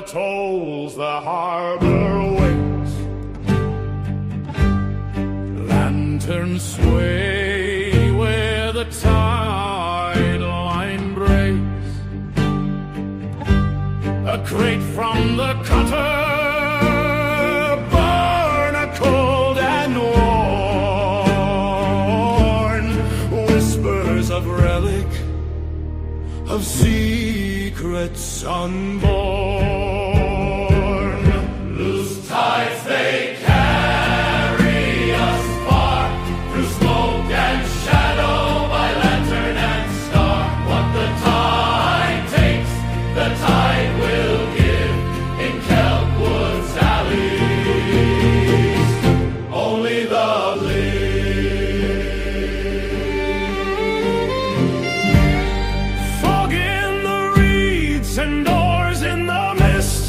tolls the harbor waits. Lanterns sway where the tide line breaks. A crate from the cutter, burn a cold and worn. Whispers of relic, of secrets unborn. Loose tides, they carry us far, through smoke and shadow, by lantern and star. What the tide takes, the tide will give in Kelpwood's alleys. Only the fog in the reeds and oars in the mist.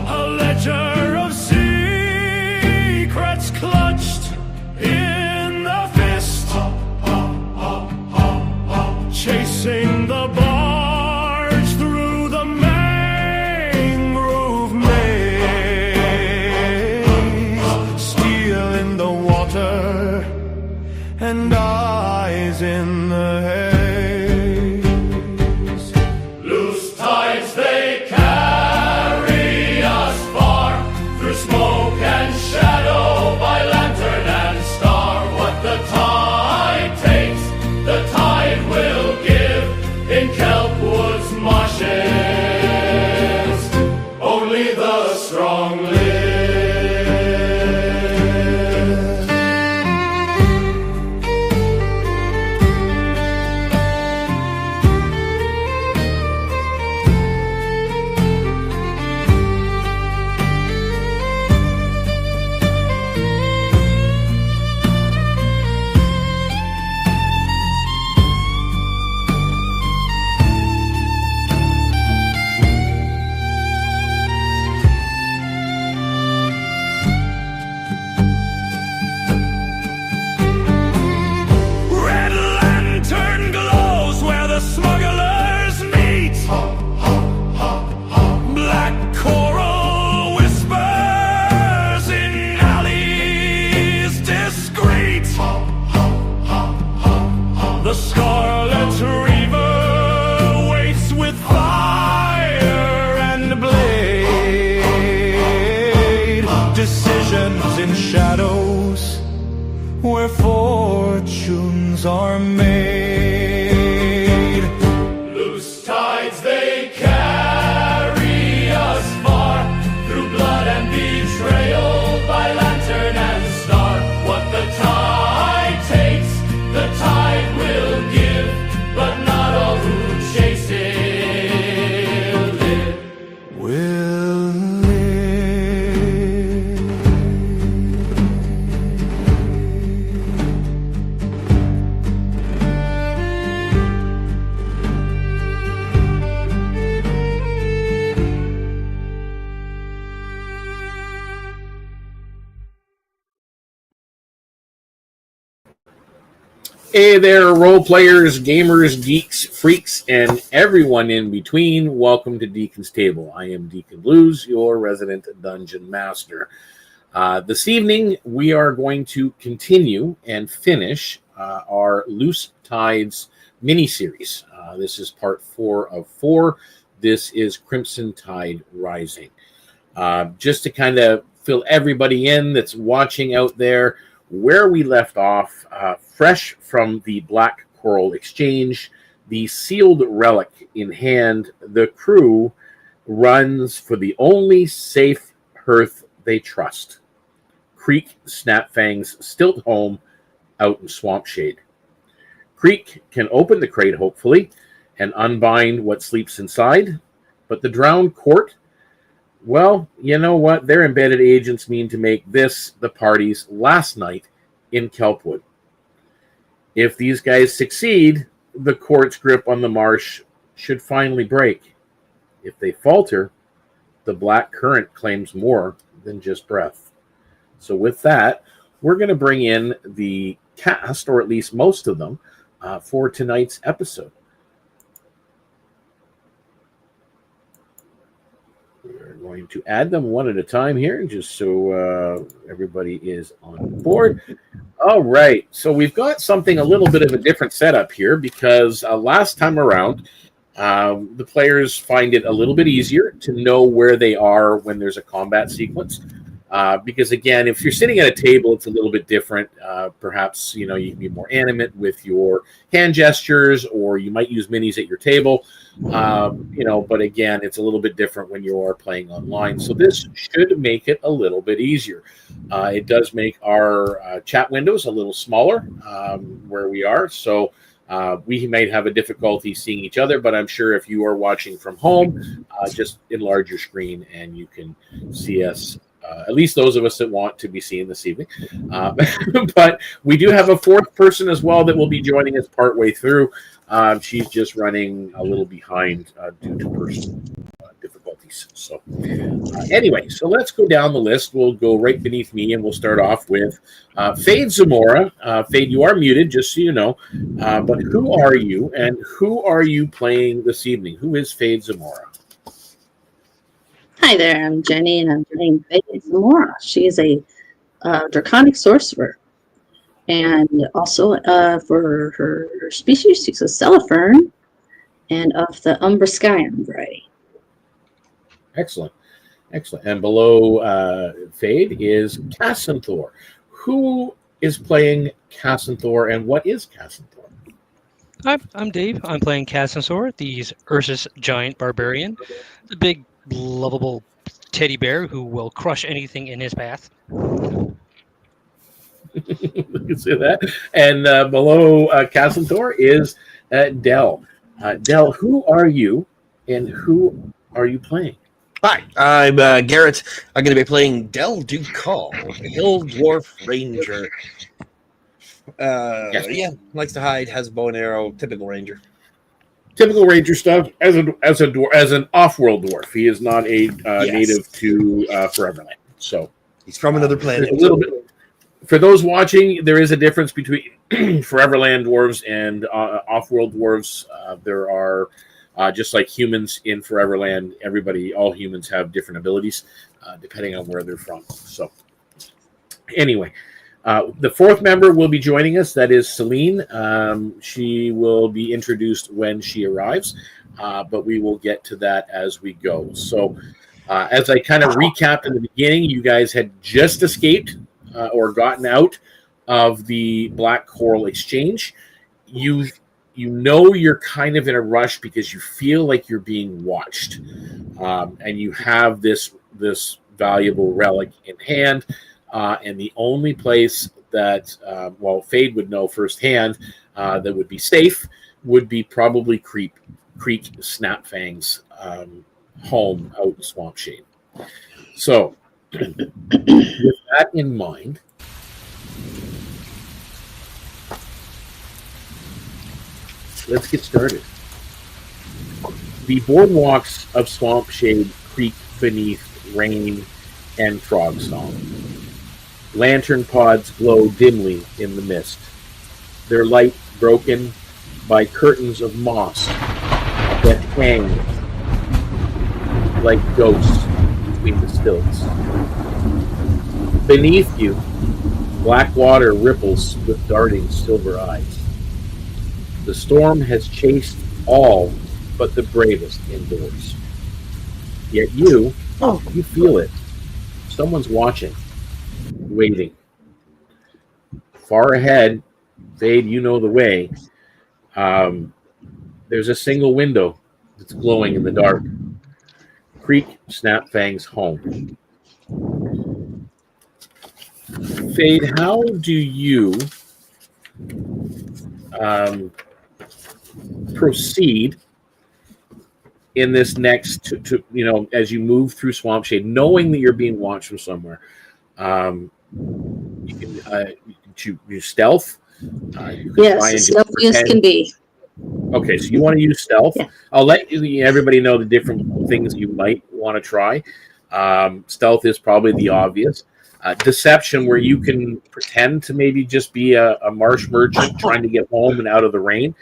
A ledger of secrets clutched in the fist. Chasing the barge through the mangrove maze. Steel in the water and eyes in the haze. Loose tides, they carry us far, through smoke and shadow, by lantern and star. What the tide takes, the tide will give in Kelpwood's marshes. Only the strong live. Red lantern glows where the smugglers meet. Black coral whispers in alleys discreet. The Scarlet Reaver waits with fire and blade. Decisions in shadows where fortunes are made. Loose tides, they carry us far, through blood and betrayal, by lantern and star. What the tide takes, the tide will give, but not all who chase it live. Will Hey there, role players, gamers, geeks, freaks, and everyone in between. Welcome to Deacon's Table. I am Deacon Blues, your resident dungeon master. This evening, we are going to continue and finish our Loose Tides mini-series. This is part 4 of 4. This is Crimson Tide Rising. Just to kind of fill everybody in that's watching out there, where we left off, fresh from the Black Coral Exchange, the sealed relic in hand, the crew runs for the only safe hearth they trust. Creek Snapfang's stilt home out in Swampshade. Creek can open the crate, hopefully, and unbind what sleeps inside, but the drowned court, well, you know what? Their embedded agents mean to make this the party's last night in Kelpwood. If these guys succeed, the court's grip on the marsh should finally break. If they falter, the black current claims more than just breath. So with that, we're going to bring in the cast, or at least most of them, for tonight's episode. we're going to add them one at a time here, just so everybody is on board. All right, so we've got something a little bit of a different setup here because last time around, the players find it a little bit easier to know where they are when there's a combat sequence. Because again, if you're sitting at a table, it's a little bit different. Perhaps you can be more animate with your hand gestures, or you might use minis at your table. But again, it's a little bit different when you are playing online. So this should make it a little bit easier. It does make our chat windows a little smaller where we are. So we might have a difficulty seeing each other, but I'm sure if you are watching from home, just enlarge your screen and you can see us. At least those of us that want to be seen this evening. But we do have a fourth person as well that will be joining us partway through. She's just running a little behind due to personal difficulties. So anyway, so let's go down the list. We'll go right beneath me, and we'll start off with Fade Zamora. Fade, you are muted, just so you know. But who are you, and who are you playing this evening? Who is Fade Zamora? Hi there, I'm Jenny, and I'm playing Fade Zamora. She is a draconic sorcerer, and also for her species, she's a celifern, and of the Umbraskyan variety. Excellent. And below Fade is Cassanthor. Who is playing Cassanthor, and what is Cassanthor? Hi, I'm Dave. I'm playing Cassanthor, the Ursus giant barbarian. The big lovable teddy bear who will crush anything in his path. You can see that. And below Cassanthor is Dell. Dell, who are you, and who are you playing? Hi, I'm Garrett. I'm going to be playing Del Ducal, the Hill Dwarf Ranger. Yes. Yeah, likes to hide, has a bow and arrow, typical ranger. Typical ranger stuff as an off-world dwarf. He is not a native to Foreverland. So he's from another planet. A little bit. For those watching, there is a difference between Foreverland dwarves and off-world dwarves. There are just like humans in Foreverland. All humans have different abilities depending on where they're from. So anyway. The fourth member will be joining us. That is Celine. She will be introduced when she arrives, but we will get to that as we go. So as I kind of recapped in the beginning, you guys had just escaped or gotten out of the Black Coral Exchange. You know you're kind of in a rush because you feel like you're being watched, and you have this valuable relic in hand. And the only place that, Fade would know firsthand that would be safe would be probably Creek Snapfang's home out in Swamp Shade. So, with that in mind, let's get started. The boardwalks of Swamp Shade creak beneath rain and frog song. Lantern pods glow dimly in the mist, their light broken by curtains of moss that hang like ghosts between the stilts. Beneath you, black water ripples with darting silver eyes. The storm has chased all but the bravest indoors. Yet you feel it. Someone's watching. Waiting. Far ahead, Fade, you know the way. There's a single window that's glowing in the dark. Creek Snapfang's home. Fade, how do you proceed in this next as you move through Swamp Shade, knowing that you're being watched from somewhere? You can choose stealth. Yes, stealthy as can be. Okay, so you want to use stealth. Yeah. I'll let everybody know the different things you might want to try. Stealth is probably the obvious. Deception, where you can pretend to maybe just be a marsh merchant trying to get home and out of the rain.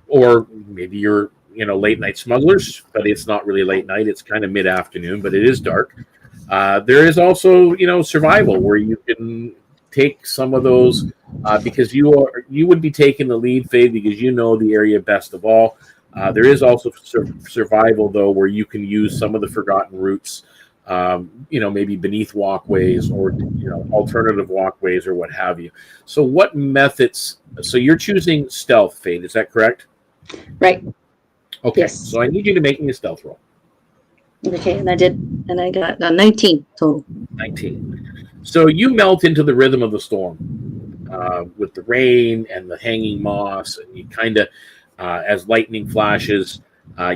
Or maybe you're late night smugglers, but it's not really late night. It's kind of mid afternoon, but it is dark. There is also survival, where you can take some of those because you would be taking the lead, Fade, because you know the area best of all. There is also survival, though, where you can use some of the forgotten routes, maybe beneath walkways or alternative walkways or what have you. So what methods? So you're choosing stealth, Fade, is that correct? Right. Okay. Yes. So I need you to make me a stealth roll. Okay, and I did, and I got 19 total. 19. So you melt into the rhythm of the storm with the rain and the hanging moss, and you kind of, as lightning flashes,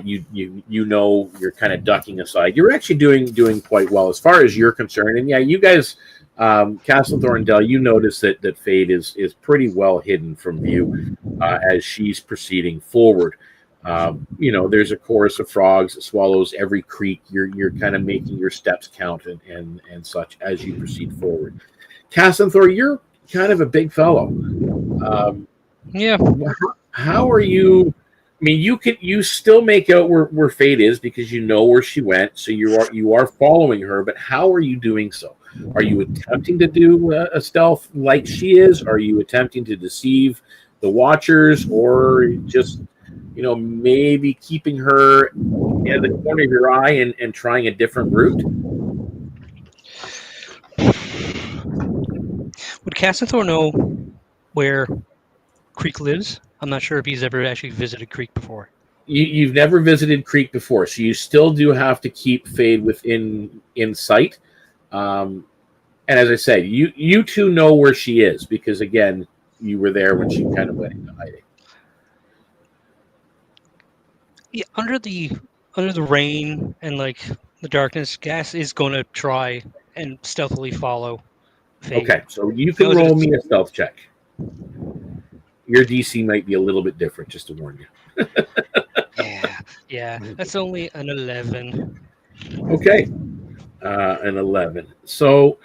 you're kind of ducking aside. You're actually doing quite well as far as you're concerned. And yeah, you guys, Castlethorne and Dell, you notice that Fade is pretty well hidden from view as she's proceeding forward. There's a chorus of frogs that swallows every creak. You're kind of making your steps count and such as you proceed forward. Castlethorne, you're kind of a big fellow. Yeah. How are you? I mean, you still make out where Fate is because you know where she went, so you are following her. But how are you doing so? Are you attempting to do a stealth like she is? Are you attempting to deceive the watchers, or just maybe keeping her at the corner of your eye and trying a different route? Would Castlethorne know where Creek lives? I'm not sure if he's ever actually visited Creek before. You've never visited Creek before, so you still do have to keep Fade within sight. And as I said, you two know where she is because, again, you were there when she kind of went into hiding. Yeah, under the rain and like the darkness, Gas is going to try and stealthily follow Fade. Okay, so you can roll me a stealth check. Your DC might be a little bit different, just to warn you. Yeah, that's only an 11. Okay, an 11. So,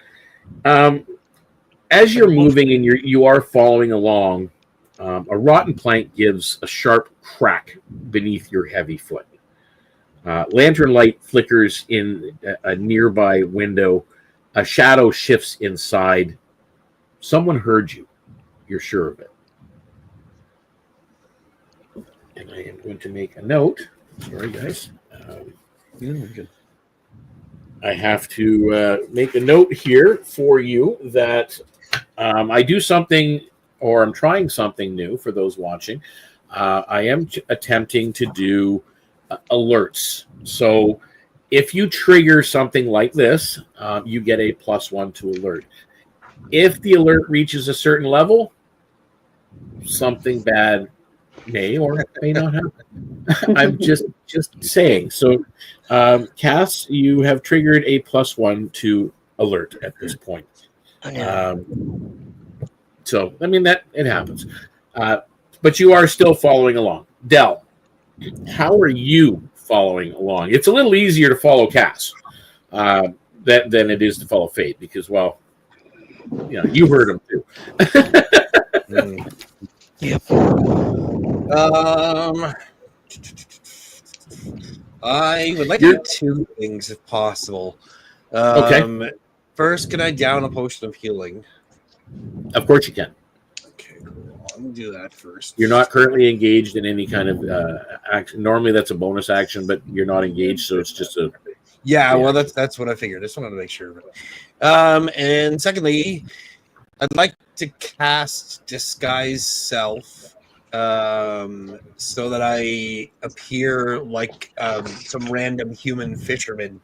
as you're moving and you are following along, a rotten plank gives a sharp crack beneath your heavy foot. Lantern light flickers in a nearby window. A shadow shifts inside. Someone heard you. You're sure of it. And I am going to make a note. Sorry, guys. Good. I have to make a note here for you that I do something, or I'm trying something new for those watching. I am attempting to do alerts. So if you trigger something like this, you get a +1 to alert. If the alert reaches a certain level, something bad may or may not happen. I'm just saying. So, Cass, you have triggered a +1 to alert at this point. So, I mean, that it happens. But you are still following along. Dell, how are you following along? It's a little easier to follow Cass than it is to follow Fate because, well, you heard him too. Yep. I would like to do two things if possible. Okay. First, can I down a potion of healing? Of course you can. Okay, cool. I'm gonna do that first. You're not currently engaged in any kind of action. Normally, that's a bonus action, but you're not engaged, so it's just a. Yeah, well, that's what I figured. Just wanted to make sure. And secondly, I'd like to cast Disguise Self, so that I appear like some random human fisherman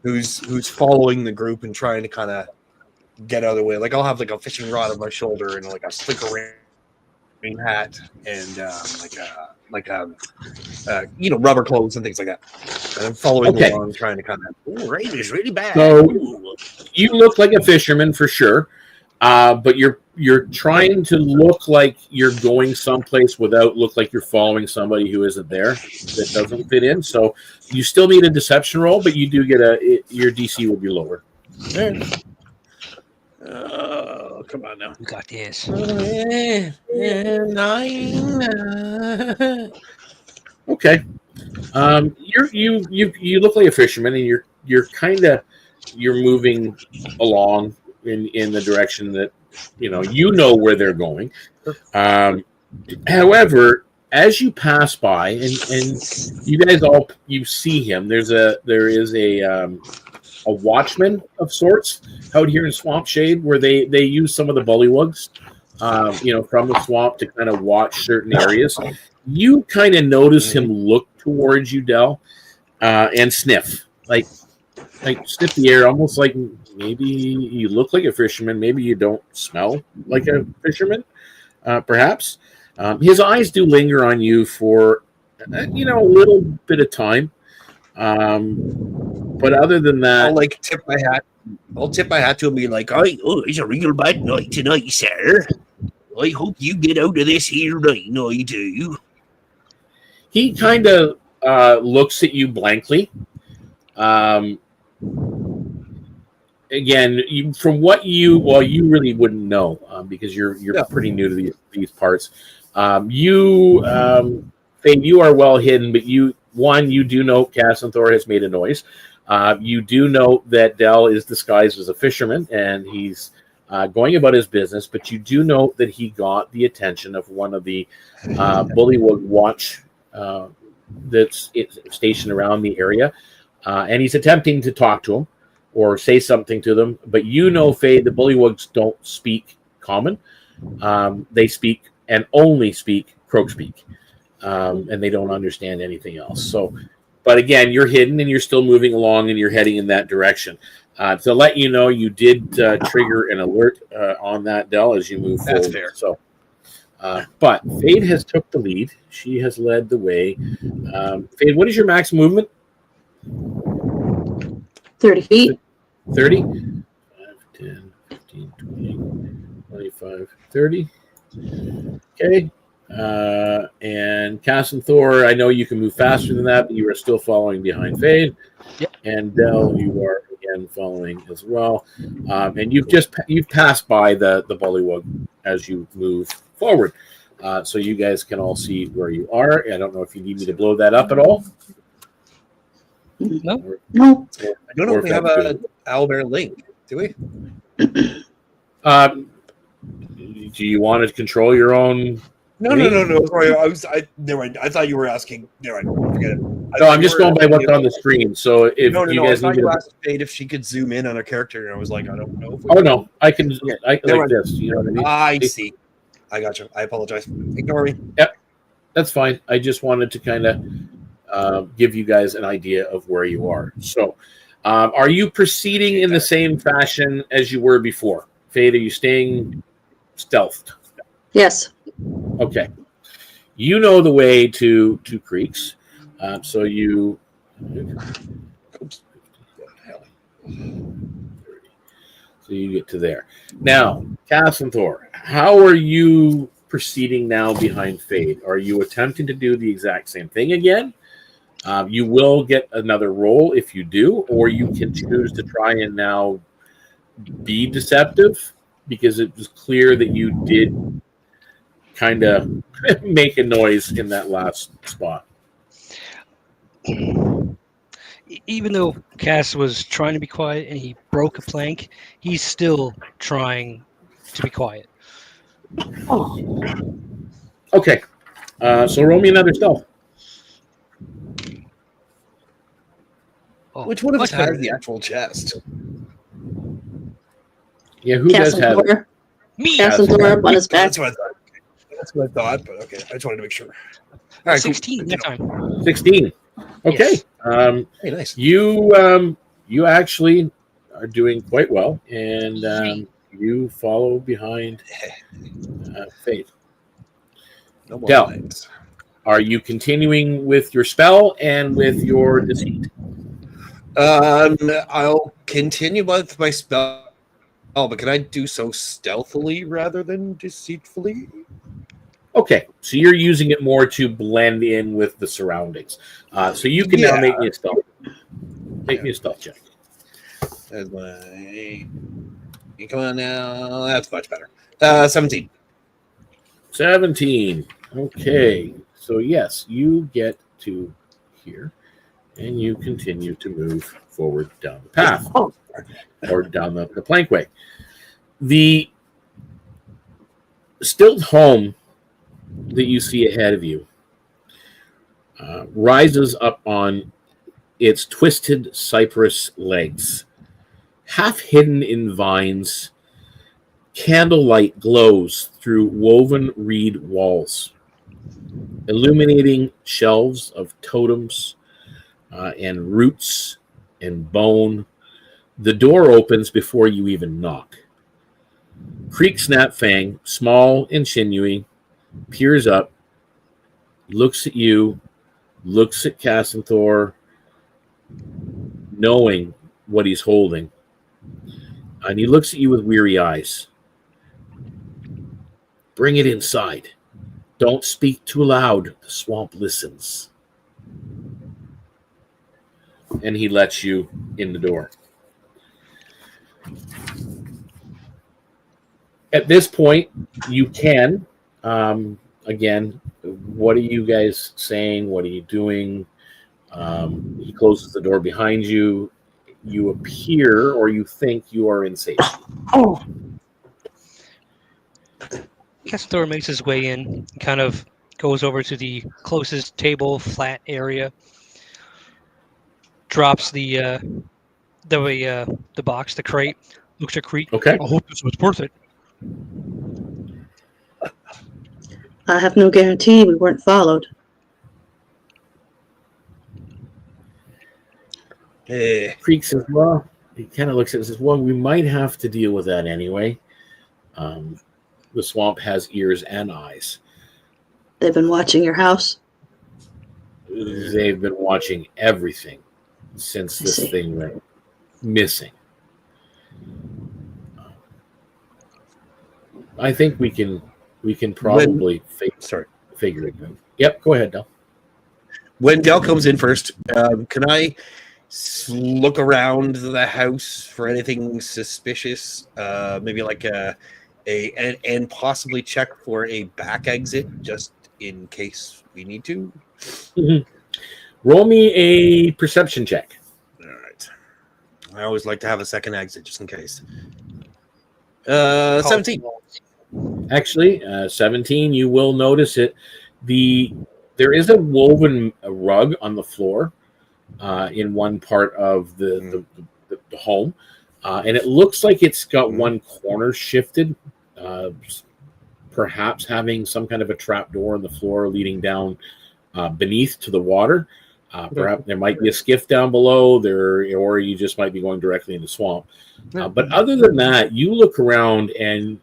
who's following the group and trying to kind of get out of the way. Like I'll have like a fishing rod on my shoulder and like a slicker rain hat and rubber clothes and things like that. And I'm following along, trying to kind of. Rain is really bad. So you look like a fisherman for sure, but you're trying to look like you're going someplace without look like you're following somebody who isn't there that doesn't fit in. So you still need a deception roll, but you do get your DC will be lower. Oh, come on now. You got this. 9. Okay. You look like a fisherman, and you're moving along in the direction that you know where they're going. However, as you pass by, and you guys you see him. There is a watchman of sorts out here in Swamp Shade, where they use some of the bullywugs, from the swamp to kind of watch certain areas. You kind of notice him look towards you, Del, and sniff, like sniff the air, almost like maybe you look like a fisherman, maybe you don't smell like a fisherman, perhaps. His eyes do linger on you for a little bit of time, but other than that, I'll tip my hat. I'll tip my hat to him and be like, "Oh, it's a real bad night tonight, sir. I hope you get out of this here night. I do." he kind of looks at you blankly. Again, from what you really wouldn't know, because you're pretty new to these parts. Fane, you are well hidden, but you do know Cassanthor has made a noise. You do know that Del is disguised as a fisherman, and he's going about his business. But you do know that he got the attention of one of the Bullywug watch that's stationed around the area, and he's attempting to talk to him or say something to them. But Faye, the Bullywugs don't speak common. They speak and only speak Croak speak, and they don't understand anything else. So, but again, you're hidden and you're still moving along and you're heading in that direction. To let you know, you did trigger an alert on that, Del, as you move forward. That's fair. So, but Fade has took the lead. She has led the way. Fade, what is your max movement? 30 feet. 30? 5, 10, 15, 20, 25, 30. Okay. And Cassanthor, I know you can move faster than that, but you are still following behind Fade. Yep. And Del, you are again following as well. And you've passed by the Bullywug as you move forward. So you guys can all see where you are. I don't know if you need me to blow that up at all. No. I don't know if we have a owlbear link, do we? Do you want to control your own? No. Sorry, never mind. I thought you were asking. Never mind. Forget it. No, I'm just going by what's on the screen. So if you guys I thought need you to, asked Fade if she could zoom in on a character, and I was like, I don't know. oh no, I can like Never this. You know what I mean? I see. I got you. I apologize. Ignore me. Yep, that's fine. I just wanted to kind of give you guys an idea of where you are. So, are you proceeding in the same fashion as you were before? Fade, are you staying stealthed? Yes. Okay. You know the way to Creeks, so you. Oops. So you get to there. Now, Cassanthor, how are you proceeding now behind Fade? Are you attempting to do the exact same thing again? You will get another roll if you do, or you can choose to try and now be deceptive, because it was clear that you did kind of make a noise in that last spot. Even though Cass was trying to be quiet and he broke a plank, he's still trying to be quiet. Okay. So roll me another stealth. Oh, Which one of us much better. has the actual chest? Yeah, who does have it? Cassanthor. Me. Cassanthor on his back. That's what I thought. That's what I thought, but okay. I just wanted to make sure. All right, 16 that time. 16. Okay. Yes. Hey, nice. You actually are doing quite well, and you follow behind Faith. No more Del. lines. Are you continuing with your spell and with your deceit? I'll continue with my spell, but can I do so stealthily rather than deceitfully? Okay, so you're using it more to blend in with the surroundings. So you can now make me a stealth. Make me a stealth check. That's my... Come on now. That's much better. 17. 17. Okay. So yes, you get to here, and you continue to move forward down the path or down the plankway. The stilt home that you see ahead of you rises up on its twisted cypress legs. Half hidden in vines, candlelight glows through woven reed walls, illuminating shelves of totems and roots and bone. The door opens before you even knock. Creek Snapfang, small and sinewy, peers up, looks at you, looks at Cassanthor, knowing what he's holding. And he looks at you with weary eyes. Bring it inside. Don't speak too loud. The swamp listens. And he lets you in the door. At this point, you can, again, what are you guys saying? What are you doing? He closes the door behind you. You appear, or you think you are in safety. Oh. Castor makes his way in, kind of goes over to the closest table, flat area, drops the box, the crate, looks at Creek. Okay. I hope this was worth it. I have no guarantee we weren't followed. Creek says, well, he kind of looks at it and says, well, we might have to deal with that anyway. The swamp has ears and eyes. They've been watching your house? They've been watching everything since this thing went missing. I think we can probably figure it out. Yep, go ahead, Del. When Del comes in first, can I look around the house for anything suspicious? Maybe like and possibly check for a back exit just in case we need to. Mm-hmm. Roll me a perception check. All right. I always like to have a second exit just in case. 17. Actually, 17, you will notice it. There is a woven rug on the floor in one part of the home, and it looks like it's got one corner shifted, perhaps having some kind of a trap door in the floor leading down beneath to the water. Perhaps there might be a skiff down below there, or you just might be going directly in the swamp. But other than that, you look around, and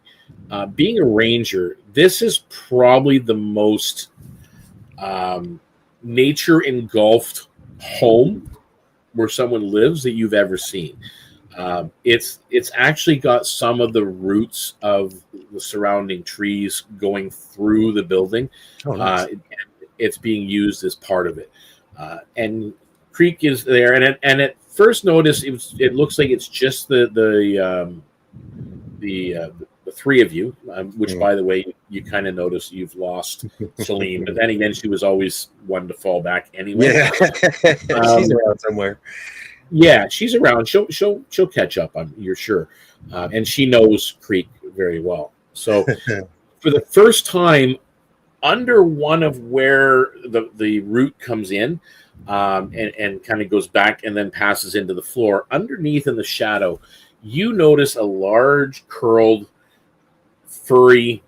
being a ranger, this is probably the most nature engulfed home where someone lives that you've ever seen. It's actually got some of the roots of the surrounding trees going through the building. Oh, nice. It's being used as part of it. And Creek is there, and at first notice it looks like it's just the three of you, which by the way, you kind of notice you've lost Celine, but then again, she was always one to fall back anyway. Yeah. She's around somewhere. Yeah, she's around. She'll catch up, you're sure. And she knows Creek very well. So for the first time, under one of where the root comes in, and kind of goes back and then passes into the floor, underneath in the shadow, you notice a large curled furry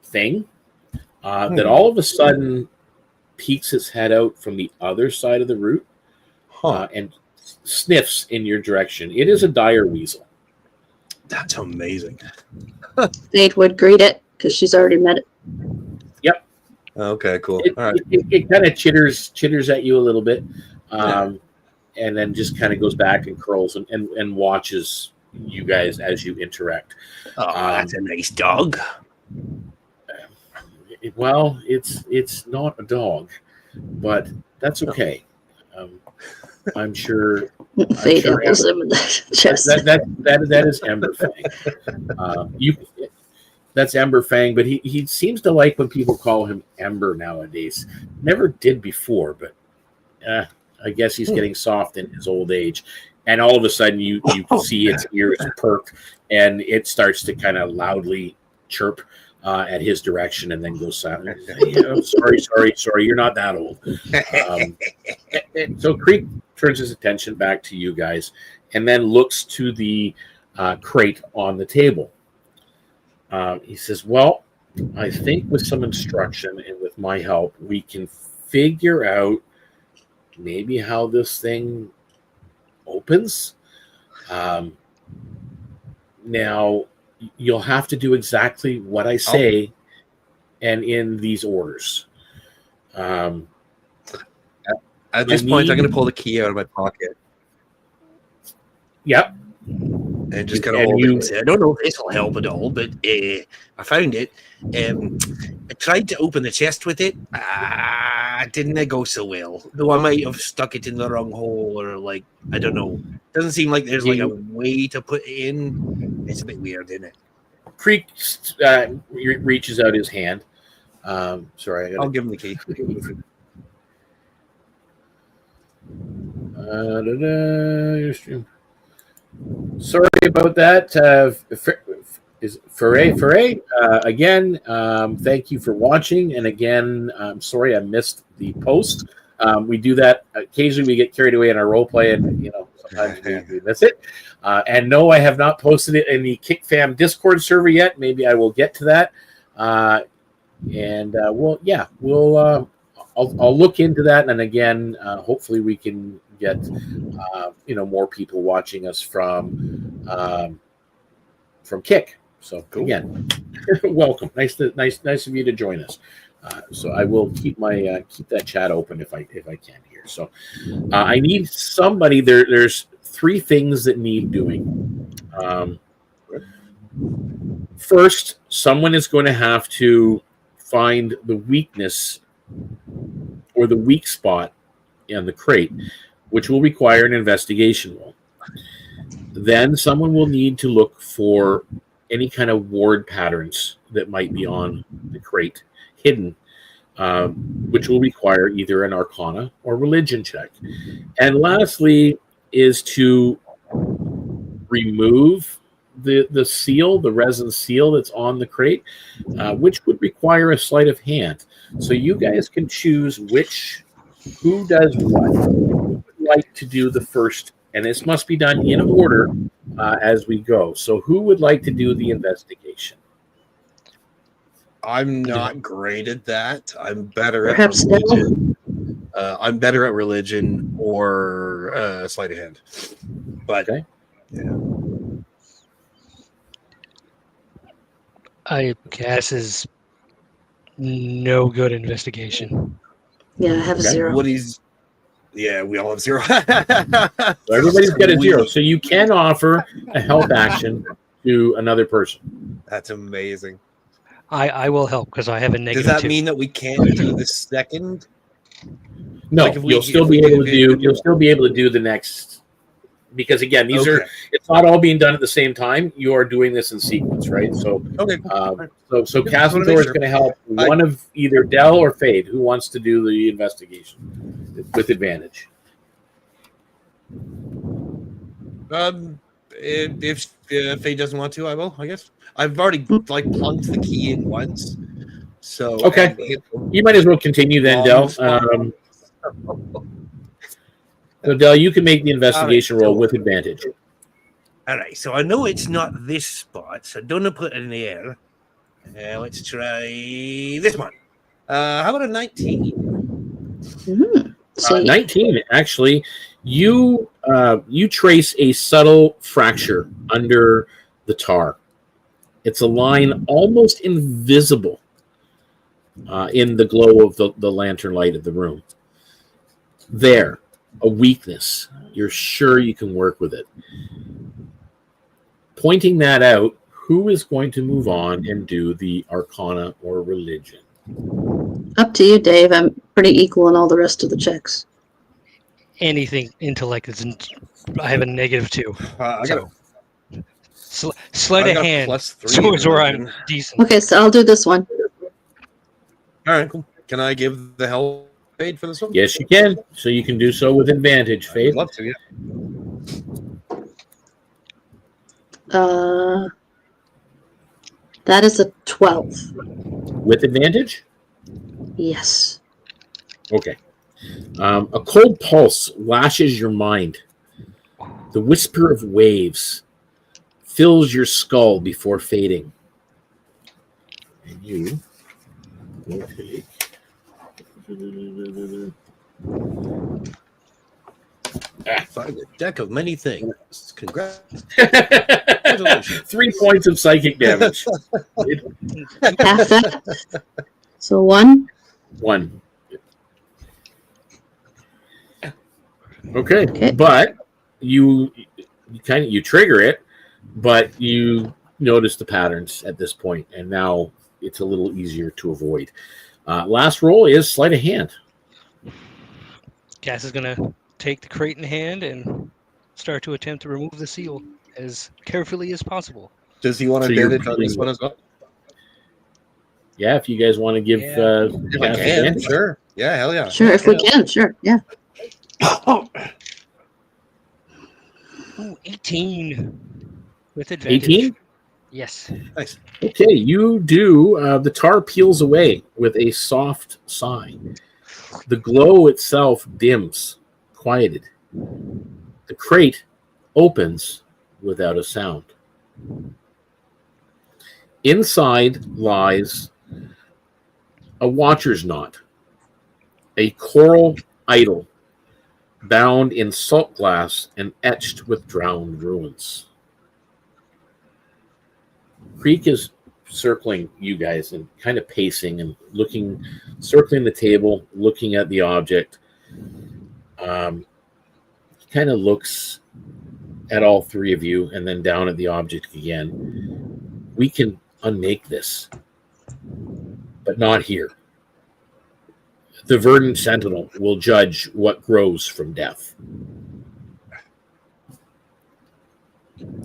thing that all of a sudden peeks its head out from the other side of the root and sniffs in your direction. It is a dire weasel. That's amazing. Nate would greet it because she's already met it. Yep. Okay, cool. All right. It kind of chitters at you a little bit, and then just kind of goes back and curls and watches you guys as you interact. Oh, that's a nice dog. Well, it's not a dog, but that's okay. I'm sure. Fate apples him in the chest. That is Emberfang. That's Ember Fang, but he seems to like when people call him Ember nowadays. Never did before, but I guess he's getting soft in his old age. And all of a sudden, you see its ears perk, and it starts to kind of loudly chirp at his direction, and then goes silent. Sorry, you're not that old. So Creek turns his attention back to you guys, and then looks to the crate on the table. He says, well, I think with some instruction and with my help, we can figure out maybe how this thing opens. Now, you'll have to do exactly what I say and in these orders. At this point, I'm going to pull the key out of my pocket. Yep. And just kind of hold it and say, I don't know if this will help at all, but I found it. I tried to open the chest with it. Didn't go so well. Though I might have stuck it in the wrong hole, or like, I don't know. Doesn't seem like there's like a way to put it in. It's a bit weird, isn't it? Creek reaches out his hand. Sorry, I'll give him the key. Sorry about that. Is Foray? Again, thank you for watching. And again, I'm sorry I missed the post. We do that occasionally. We get carried away in our role play, and sometimes we miss it. And no, I have not posted it in the Kick Fam Discord server yet. Maybe I will get to that. I'll look into that. And again, hopefully we can get more people watching us from Kick. So cool. Again, welcome. Nice of you to join us. So I will keep that chat open if I can here. So I need somebody. There's 3 things that need doing. First, someone is going to have to find the weakness or the weak spot in the crate, which will require an investigation roll. Then someone will need to look for any kind of ward patterns that might be on the crate hidden, which will require either an arcana or religion check. And lastly is to remove the seal, the resin seal that's on the crate, which would require a sleight of hand. So you guys can choose who does what. Who would like to do the first, and this must be done in order as we go. So who would like to do the investigation? I'm not great at that. I'm better at religion. I'm better at religion or sleight of hand. But okay. Yeah. I guess is no good investigation. Yeah, I have a 0. We all have 0. So everybody's got a 0. So you can offer a help action to another person. That's amazing. I will help because I have a negative. Does that 2. mean that we can't do the second? No, you'll still be able to do the next, because again, it's not all being done at the same time. You are doing this in sequence, right? So so Cass-'ndor is going to help one of either Dell or Fade. Who wants to do the investigation with advantage? If Fade doesn't want to, I will, I guess. I've already plunked the key in once. So okay. You might as well continue then, Dell. So Dell, you can make the investigation roll with advantage. All right, so I know it's not this spot, so don't put it in the air. Let's try this one. How about a 19? Mm-hmm. 19, actually. You trace a subtle fracture under the tar. It's a line almost invisible in the glow of the lantern light of the room. There, a weakness. You're sure you can work with it. Pointing that out, who is going to move on and do the Arcana or Religion? Up to you, Dave. I'm pretty equal in all the rest of the checks. Anything intellect is. I have a negative 2. Sleight I've of got hand. +3 So is where I'm religion. decent. Okay, so I'll do this one. All right, cool. Can I give the help aid for this one? Yes, you can. So you can do so with advantage, I'd Faith. love to, yeah. That is a 12. With advantage? Yes. Okay. A cold pulse lashes your mind. The whisper of waves fills your skull before fading. And you will take... Find a deck of many things. Congrats. 3 points of psychic damage. Half that. So 1. 1. Okay. Okay. But you trigger it, but you notice the patterns at this point, and now it's a little easier to avoid. Last roll is sleight of hand. Cass is going to take the crate in hand and start to attempt to remove the seal as carefully as possible. Does he want So to you're advantage on this putting- one as well? Yeah, if you guys want to give Yeah. If I Cass can, advantage. sure. Yeah, hell yeah. Sure, if we can, sure. Yeah. Ooh, 18 with advantage. 18? Yes. Nice. Okay, you do. The tar peels away with a soft sigh. The glow itself dims, quieted. The crate opens without a sound. Inside lies a watcher's knot, a coral idol bound in salt glass and etched with drowned ruins. Creek is circling you guys and kind of pacing and looking, circling the table, looking at the object. He kind of looks at all three of you and then down at the object again. We can unmake this, but not here. The verdant sentinel will judge what grows from death.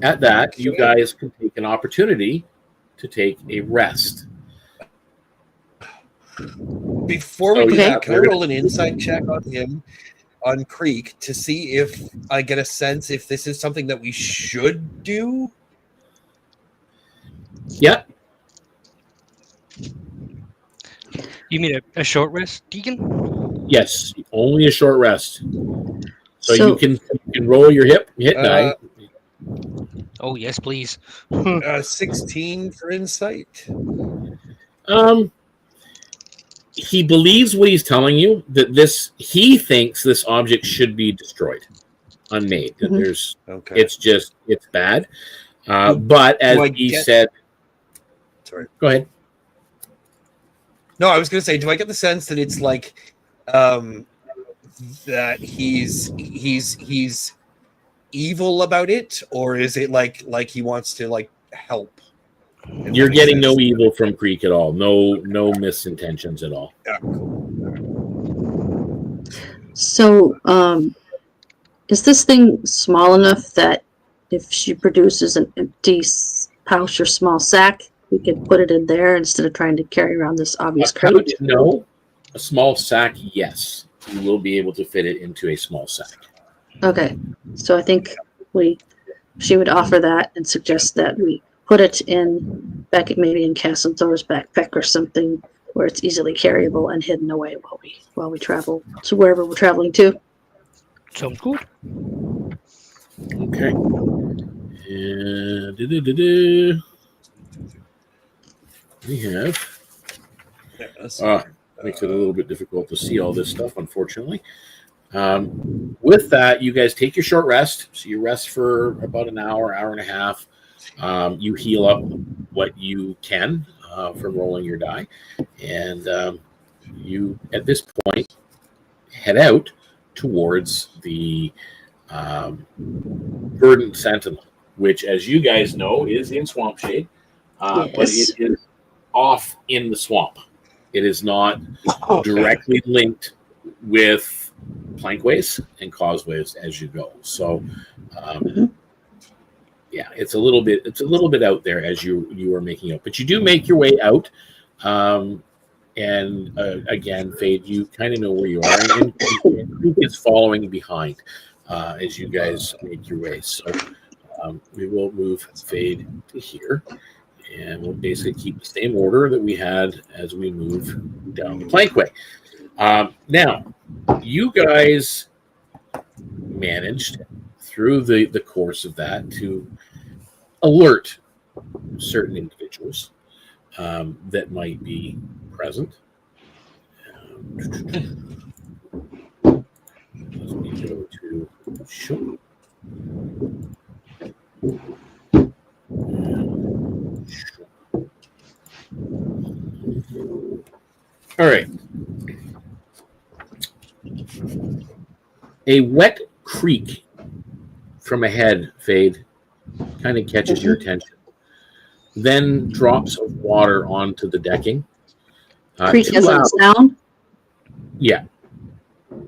At that, you guys can take an opportunity to take a rest. Before we Oh, do okay. that, can I roll an insight check on him, on Creek, to see if I get a sense if this is something that we should do? Yeah. You mean a short rest, Deacon? Yes. Only a short rest. So So- you can roll your hit die. Oh, yes, please. 16 for insight. He believes what he's telling you, that he thinks this object should be destroyed, unmade. That Mhm. Okay. It's bad. But as I he get- said, Sorry. go ahead. No, I was going to say, do I get the sense that it's like that he's evil about it, or is it like he wants to like help? If You're that makes getting sense. no evil from Creek at all. No misintentions at all. Yeah, cool. So, is this thing small enough that if she produces an empty pouch or small sack, we could put it in there instead of trying to carry around this obvious A pouch, crate? no. A small sack, yes. You will be able to fit it into a small sack. Okay, so I think she would offer that and suggest that we put it maybe in Cass and Thor's backpack or something where it's easily carryable and hidden away while we travel to wherever we're traveling to. Sounds good. Okay. And we have. Makes it a little bit difficult to see all this stuff, unfortunately. With that, you guys take your short rest. So you rest for about an hour and a half. You heal up what you can from rolling your die. And you, at this point, head out towards the Verdant Sentinel, which, as you guys know, is in Swamp Shade. But Yes. it is off in the swamp. It is not directly linked with plankways and causeways as you go. So Yeah, it's a little bit out there as you are making out, but you do make your way out. And again, Fade, you kind of know where you are, and Creek is following behind as you guys make your way. So we will move Fade to here, and we'll basically keep the same order that we had as we move down the plankway. Now, you guys managed through the course of that to alert certain individuals that might be present. Let me go to show. All right. A wet creek from ahead, Fade, kind of catches your attention. Then drops of water onto the decking. Creek as in sound? Yeah.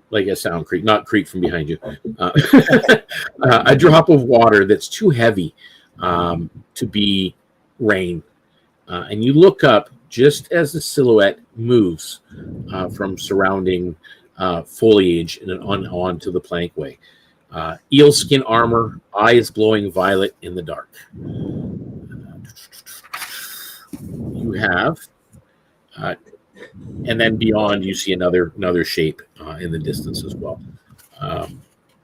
Like a sound creek, not creek from behind you. A drop of water that's too heavy to be rain. And you look up just as the silhouette moves from surrounding foliage and onto the plankway. Eel skin armor, eyes glowing violet in the dark. You have, and then beyond, you see another shape in the distance as well.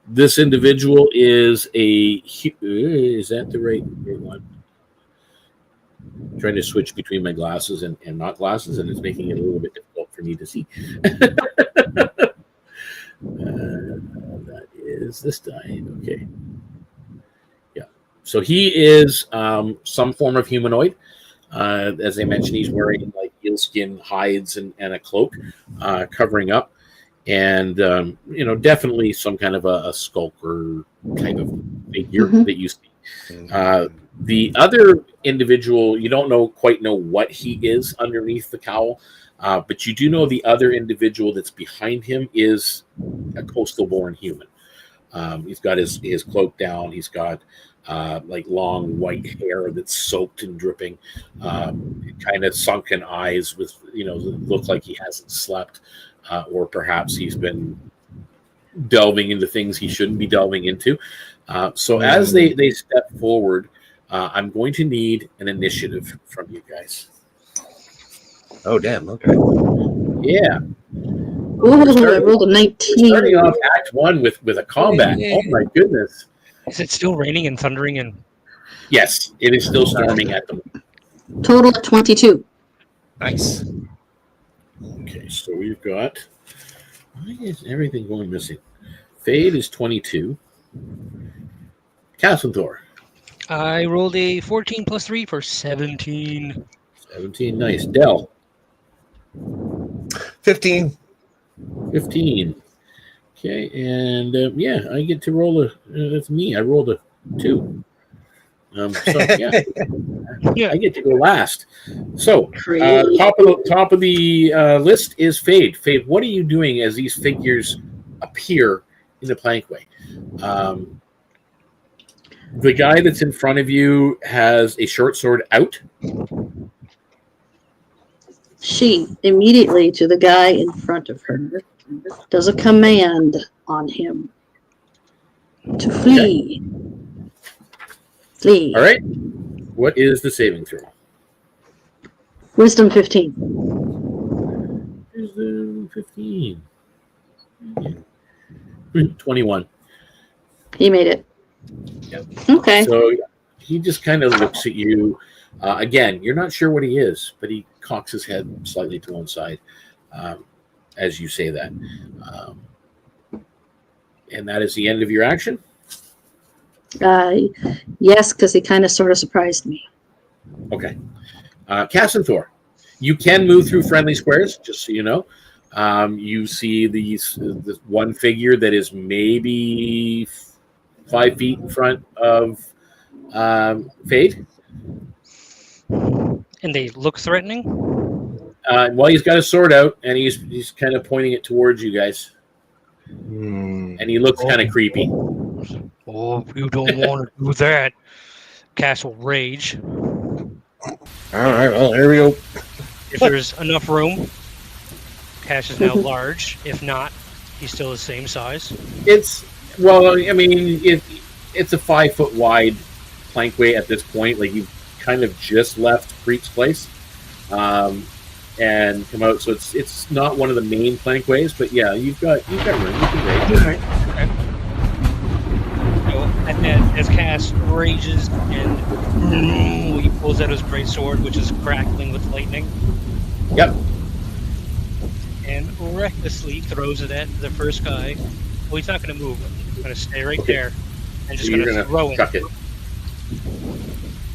This individual is is that the right one? I'm trying to switch between my glasses and not glasses, and it's making it a little bit difficult for me to see. That is this guy. Okay. Yeah. So he is some form of humanoid. As I mentioned, he's wearing like eelskin hides and a cloak covering up. And, definitely some kind of a skulker kind of figure that you see. The other individual, you don't quite know what he is underneath the cowl, but you do know the other individual that's behind him is a coastal-born human. He's got his cloak down. He's got like long white hair that's soaked and dripping, kind of sunken eyes with, look like he hasn't slept, or perhaps he's been delving into things he shouldn't be delving into. So as they step forward, I'm going to need an initiative from you guys. Oh, damn. Okay. Yeah. Ooh, I rolled a 19. Starting off Act 1 with a combat. Oh, my goodness. Is it still raining and thundering? And Yes, it is still storming at them. Total of 22. Nice. Okay, so we've got... Why is everything going missing? Fade is 22. Castlethor. I rolled a 14 plus 3 for 17. 17, nice. Dell. 15. 15. Okay, and I get to roll that's me. I rolled a 2. So yeah, I get to go last. So top of the list is Fade. Fade, what are you doing as these figures appear in the plankway? The guy that's in front of you has a short sword out. She immediately, to the guy in front of her, does a command on him to flee. Okay. Flee. All right. What is the saving throw? Wisdom 15. Wisdom 15. 21. He made it. Yep. Okay. So he just kind of looks at you. Again, you're not sure what he is, but he cocks his head slightly to one side as you say that. And that is the end of your action? Yes, because he kind of sort of surprised me. Okay. Cassenthor, you can move through friendly squares, just so you know. You see this one figure that is maybe 5 feet in front of Fade. And they look threatening? Well, he's got his sword out, and he's kind of pointing it towards you guys. And he looks kind of creepy. Oh, you don't want to do that. Castle Rage. All right, well, there we go. If there's enough room, Cass is now large. If not, he's still the same size. It's a 5 foot wide plankway at this point. Like you've kind of just left Creek's place, and come out. So it's not one of the main plankways, but yeah, you've got room. You can raise. Okay. So as Cass rages and he pulls out his great sword, which is crackling with lightning. Yep. And recklessly throws it at the first guy. Well, he's not going to move. He's going to stay right there and just So going to throw chuck it.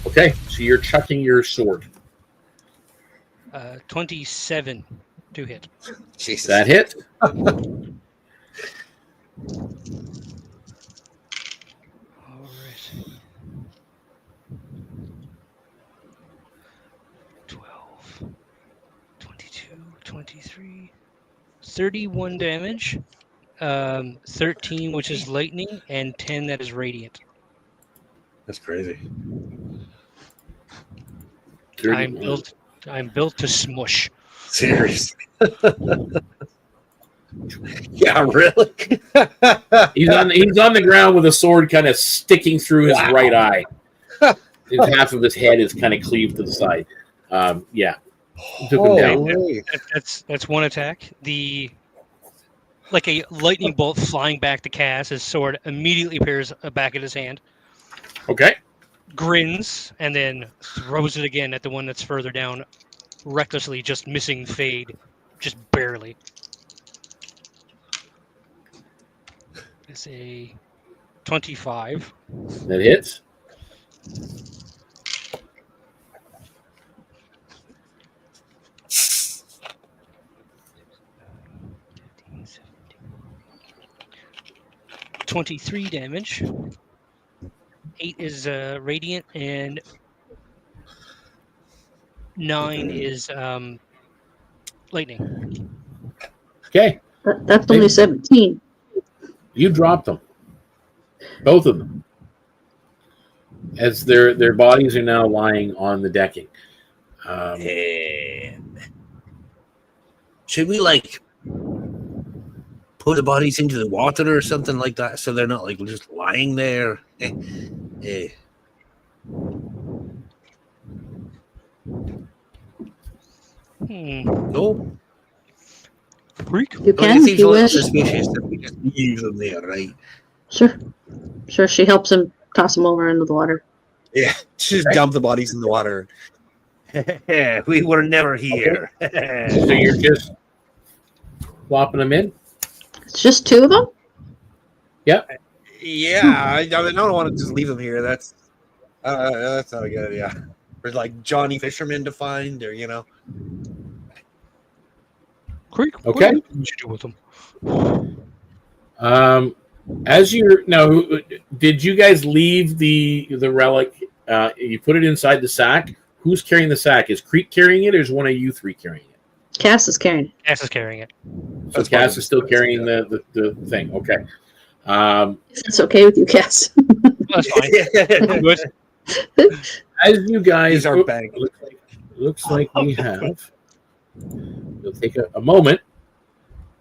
Okay, so you're chucking your sword. 27 to hit. Jesus. That hit. All right. 12, 22, 23, 31 damage. 13, which is lightning, and 10 that is radiant. That's crazy. I'm built to smush. Seriously. Yeah, really? He's on the ground with a sword kind of sticking through his right eye. Half of his head is kind of cleaved to the side. Yeah. Took him down. Holy. That's one attack. Like a lightning bolt flying back to Cass, his sword immediately appears back at his hand. Okay. Grins and then throws it again at the one that's further down, recklessly just missing Fade, just barely. It's a 25. That hits. $23 damage. 8 is radiant, and 9 is lightning. Okay. That's only 17. You dropped them. Both of them. As their bodies are now lying on the decking. And should we put the bodies into the water or something like that so they're not just lying there? No. Freak. You It can, if seems you a little wish. suspicious that we just leave them there, right? Sure. Sure, she helps him toss him over into the water. Yeah, just dump the bodies in the water. We were never here. So you're just flopping them in? It's just 2 of them? Yep. Yeah, I don't want to just leave them here. That's not a good idea. Or Johnny Fisherman to find, or Creek. Okay. What did you do with them? As you're now, did you guys leave the relic? You put it inside the sack. Who's carrying the sack? Is Creek carrying it, or is one of you 3 carrying it? Cass is carrying it. Cass is carrying it. So Cass is still carrying the thing. Okay. If it's okay with you, Cass. That's fine. I'm good. As you guys, These are bang. looks like we have. We'll take a moment.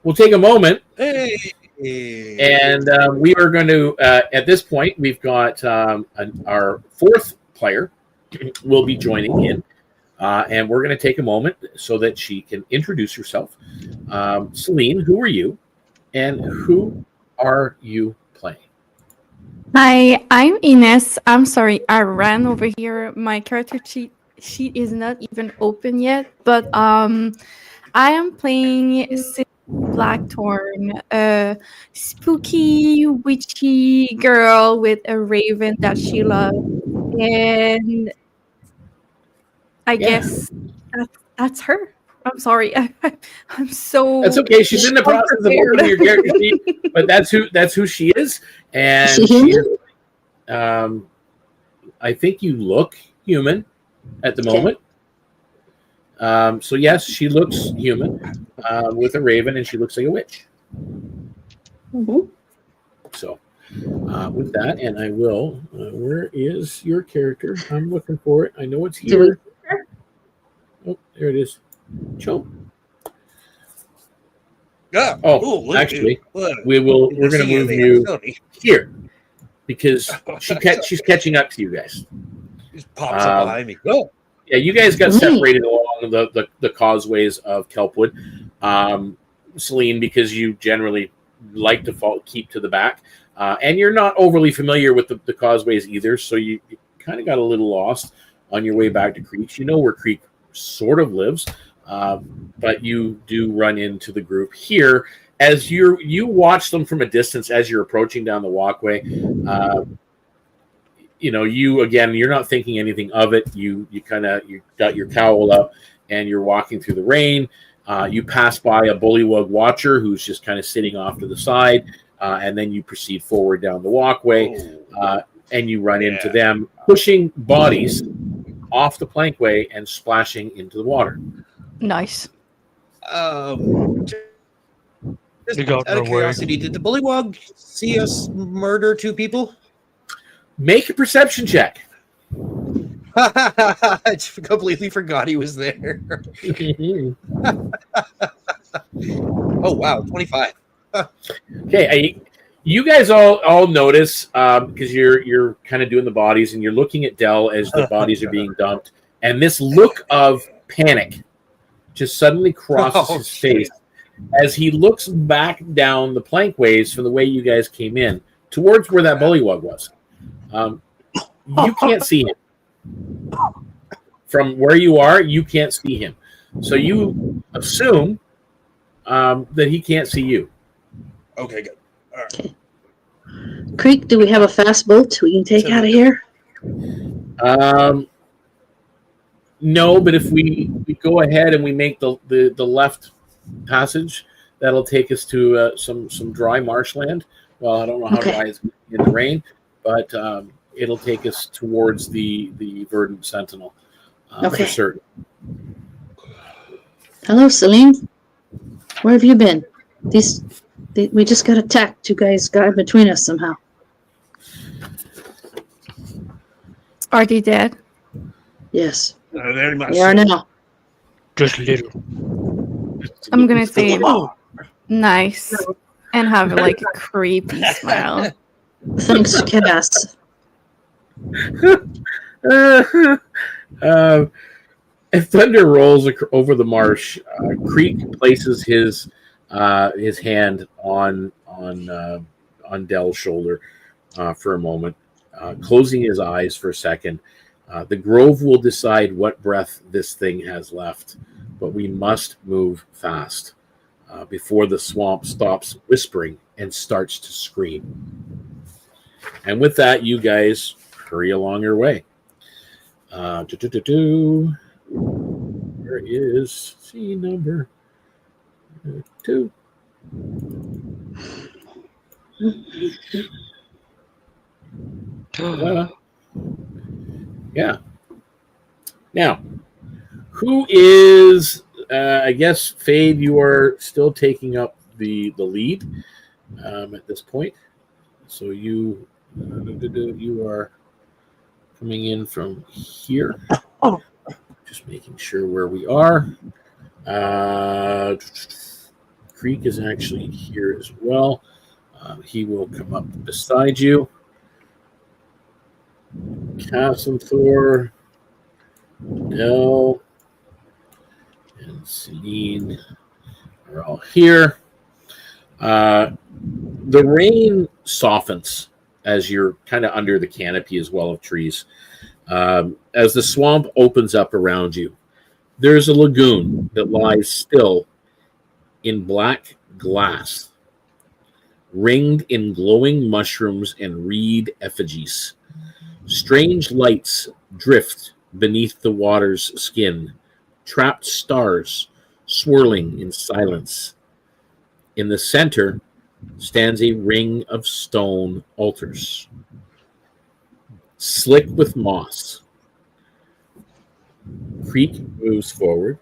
We'll take a moment, Hey. and we are going to. At this point, we've got our 4th player will be joining in, and we're going to take a moment so that she can introduce herself. Celine, who are you, and who are you playing? Hi, I'm Ines. I'm sorry, I ran over here. My character sheet is not even open yet, but I am playing Blackthorn, a spooky, witchy girl with a raven that she loves, and I guess that's her. I'm sorry, I'm so. That's okay. She's in the process of opening your character sheet, but that's who she is, and she is, I think you look human at the moment. So yes, she looks human with a raven, and she looks like a witch. Mm-hmm. So, With that, and I will. Where is your character? I'm looking for it. I know it's Do we- here. Oh, there it is. Chomp. Yeah. Oh, look, actually, look. we're going to move the you facility. here because she's catching up to you guys. Just pops up behind me. Oh, Yeah, you guys got Neat. separated along the causeways of Kelpwood, Celine, because you generally like to keep to the back, and you're not overly familiar with the causeways either, so you kind of got a little lost on your way back to Creek. You know where Creek sort of lives, but you do run into the group here as you watch them from a distance as you're approaching down the walkway. You're not thinking anything of it. You got your cowl up and you're walking through the rain. You pass by a bullywug watcher who's just kind of sitting off to the side, and then you proceed forward down the walkway, and you run into them pushing bodies off the plankway and splashing into the water. Nice. Just We got out of no way. curiosity, did the bullywug see us murder 2 people? Make a perception check. I completely forgot he was there. Oh wow, 25. Okay, you guys all notice because you're kind of doing the bodies and you're looking at Dell as the bodies are being dumped, and this look of panic just suddenly crosses his face as he looks back down the plankways from the way you guys came in towards where that bullywug was. You can't see him from where you are. You can't see him, so you assume that he can't see you. Okay, good. All right. Okay. Creek, do we have a fast boat we can take out of here? No, but if we go ahead and we make the left passage, that'll take us to some dry marshland. Well, I don't know how dry it's in the rain, but it'll take us towards the Verdant Sentinel for certain. Hello, Celine. Where have you been? We just got attacked. 2 guys got between us somehow. Are they dead? Yes, Very much. they are now. Just little. I'm gonna say nice and have like a creepy smile. Thanks, Cass. If thunder rolls over the marsh, Creek places his hand on Dell's shoulder for a moment, closing his eyes for a second. The grove will decide what breath this thing has left, but we must move fast before the swamp stops whispering and starts to scream. And with that, you guys hurry along your way. Where is scene number 2? Yeah. Now, who is? I guess Fade, you are still taking up the lead at this point. So you are coming in from here. Just making sure where we are. Creek is actually here as well. He will come up beside you. Cassenthor, Dell, and Celine are all here. The rain softens as you're kind of under the canopy as well of trees. As the swamp opens up around you, there's a lagoon that lies still in black glass, ringed in glowing mushrooms and reed effigies. Strange lights drift beneath the water's skin, trapped stars swirling in silence. In the center stands a ring of stone altars, slick with moss. Creek moves forward,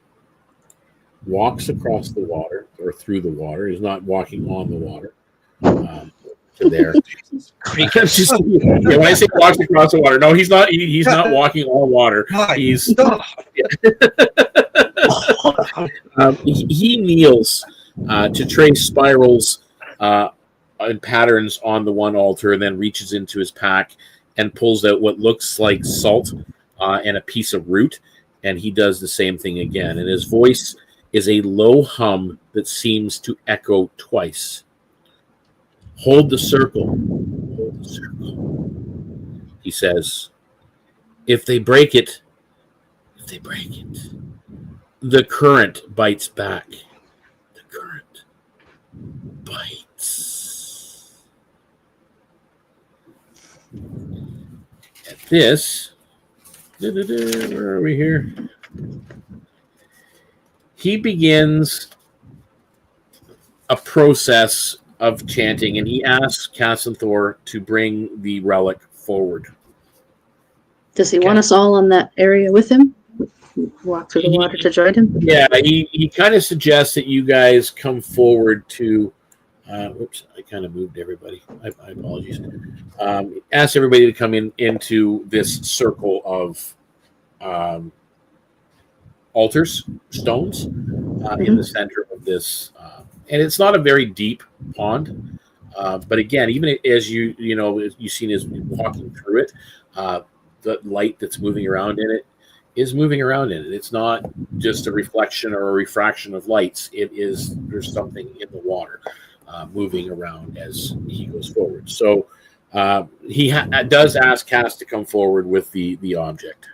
walks across the water, or through the water. He's not walking on the water. to there. Creek. When I say walks across the water, no, he's not. He's not walking on water. He's he kneels to trace spirals and patterns on the one altar, and then reaches into his pack and pulls out what looks like salt and a piece of root, and he does the same thing again. And his voice is a low hum that seems to echo twice. Hold the circle. Hold the circle. He says, if they break it, the current bites back. The current bites. At this, where are we here? He begins a process of chanting, and he asks Cassanthor to bring the relic forward. Does he want us all in that area with him? Walk through the water to join him? Yeah, he kind of suggests that you guys come forward to. Oops, I kind of moved everybody. I apologize. Ask everybody to come into this circle of altars, stones, in the center of this. And it's not a very deep pond, but again, even as you've seen as walking through it, the light that's moving around in it is moving around in it. It's not just a reflection or a refraction of lights. There's something in the water moving around as he goes forward. So he does ask Cass to come forward with the object.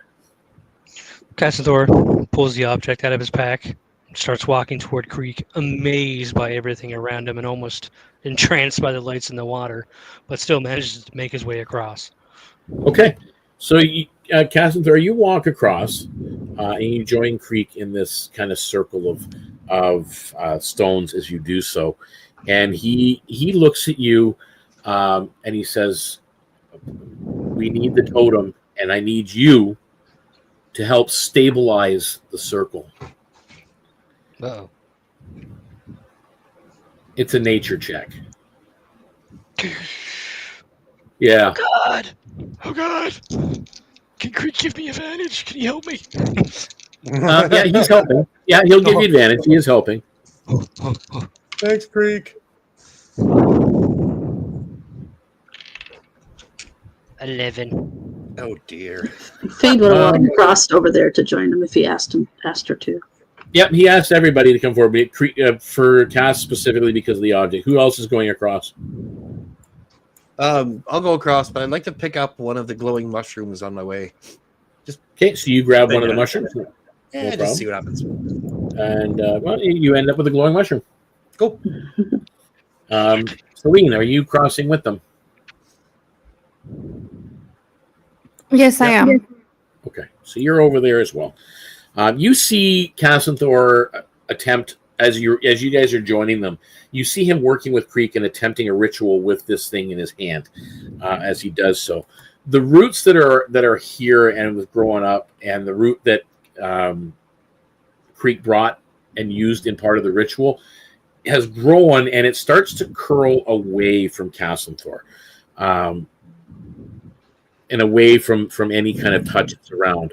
Cassanthor pulls the object out of his pack, starts walking toward Creek, amazed by everything around him and almost entranced by the lights in the water, but still manages to make his way across. Okay. So, Cassanthor, you walk across and you join Creek in this kind of circle of stones as you do so. And he looks at you and he says, we need the totem, and I need you to help stabilize the circle. Uh-oh. It's a nature check. Yeah. Oh God! Can Creek give me advantage? Can he help me? Yeah, he's helping. Yeah, he'll give you advantage. He is helping. Thanks, Creek. 11. Oh dear. Fade would have walked across over there to join him if he asked her to. Yep, he asked everybody to come forward, for Cass specifically because of the object. Who else is going across? I'll go across, but I'd like to pick up one of the glowing mushrooms on my way. Okay, so you grab one of the mushrooms. Yeah, just see what happens. And you end up with a glowing mushroom. Cool. Celine, are you crossing with them? Yes, I am. Okay, so you're over there as well. You see Cassanthor attempt, as you guys are joining them, you see him working with Creek and attempting a ritual with this thing in his hand as he does so. The roots that are here and was growing up, and the root that Creek brought and used in part of the ritual has grown, and it starts to curl away from Cassanthor. And away from any kind of touch that's around,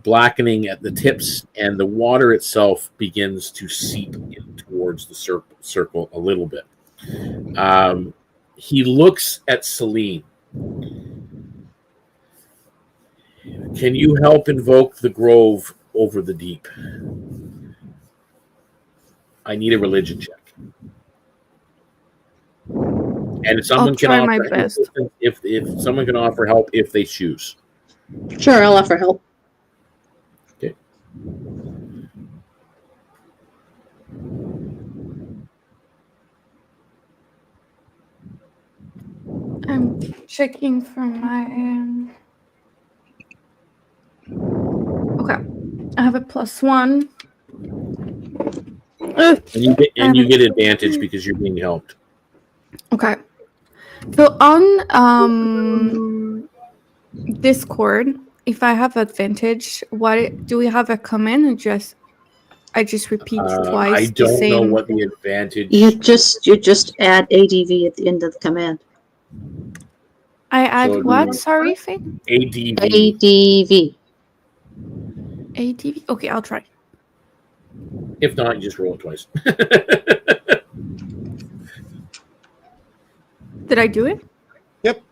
blackening at the tips, and the water itself begins to seep in towards the circle a little bit. He looks at Celine. Can you help invoke the grove over the deep? I need a religion check. And if someone can offer my best. if someone can offer help if they choose. Sure, I'll offer help. Okay. I'm checking from my Okay. I have a +1. And you get advantage because you're being helped. Okay. So on Discord, if I have advantage, what do we have a command or I just repeat twice I the don't same? know what the advantage. You just add ADV at the end of the command. I add So what? do- Sorry, Faith? ADV. ADV. ATV. Okay, I'll try. If not, you just roll it twice. Did I do it? Yep.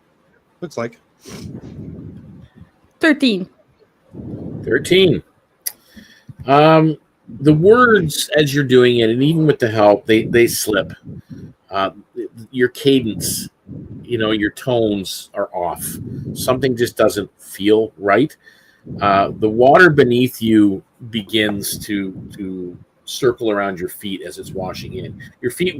Looks like. 13. 13. The words as you're doing it, and even with the help, they slip. Your cadence, your tones are off. Something just doesn't feel right. The water beneath you begins to circle around your feet as it's washing in. Your feet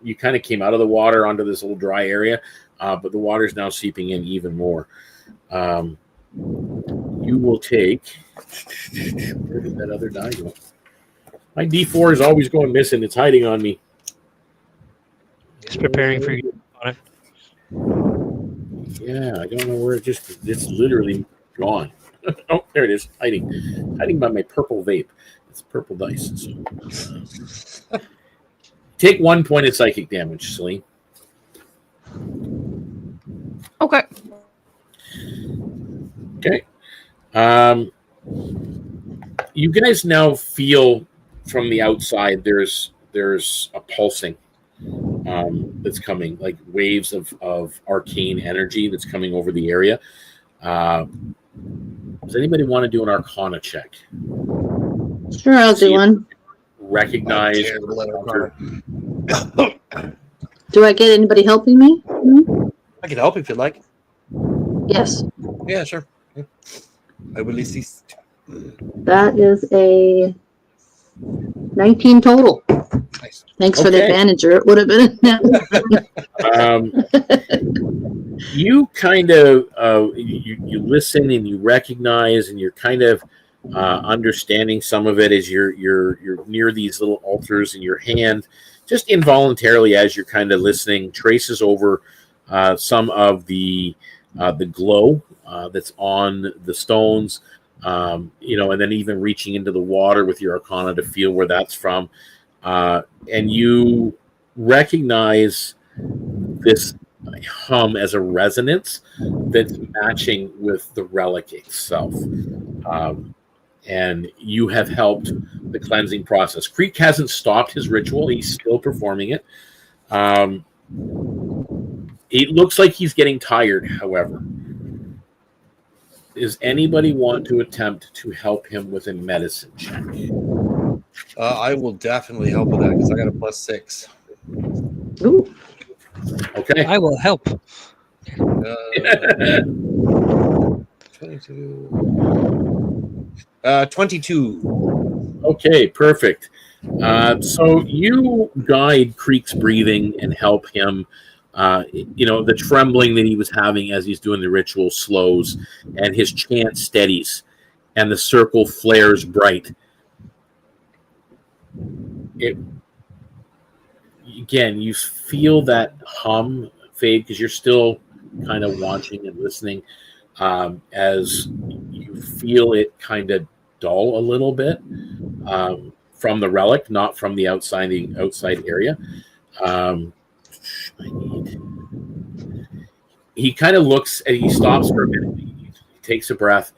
you kind of came out of the water onto this little dry area, but the water's now seeping in even more. You will take. Where did that other die go? My D4 is always going missing. It's hiding on me. It's preparing for you on it. Yeah, I don't know where it's literally gone. Oh, there it is, hiding by my purple vape. It's purple dice. So. Take 1 point of psychic damage, Celine. Okay. Okay. You guys now feel from the outside there's a pulsing that's coming, like waves of arcane energy that's coming over the area. Does anybody want to do an Arcana check? Sure, I'll do one. Recognize. Do I get anybody helping me? Hmm? I can help if you'd like. Yes. Yeah, sure. Yeah. I will assist. That is a 19 total. Nice. Thanks for the Okay. advantage, or it would have been. You kind of you listen and you recognize, and you're kind of understanding some of it as you're near these little altars, and your hand just involuntarily, as you're kind of listening, traces over some of the glow that's on the stones, and then even reaching into the water with your Arcana to feel where that's from, and you recognize this hum as a resonance that's matching with the relic itself. And you have helped the cleansing process. Creek hasn't stopped his ritual. He's still performing it. It looks like he's getting tired, however. Does anybody want to attempt to help him with a medicine check? I will definitely help with that because I got a +6. Ooh. Okay. I will help. 22. Okay, perfect. So you guide Creek's breathing and help him. The trembling that he was having as he's doing the ritual slows, and his chant steadies, and the circle flares bright. Again, you feel that hum fade because you're still kind of watching and listening, as you feel it kind of dull a little bit from the relic, not from the outside area. He kind of looks and he stops for a minute. He takes a breath.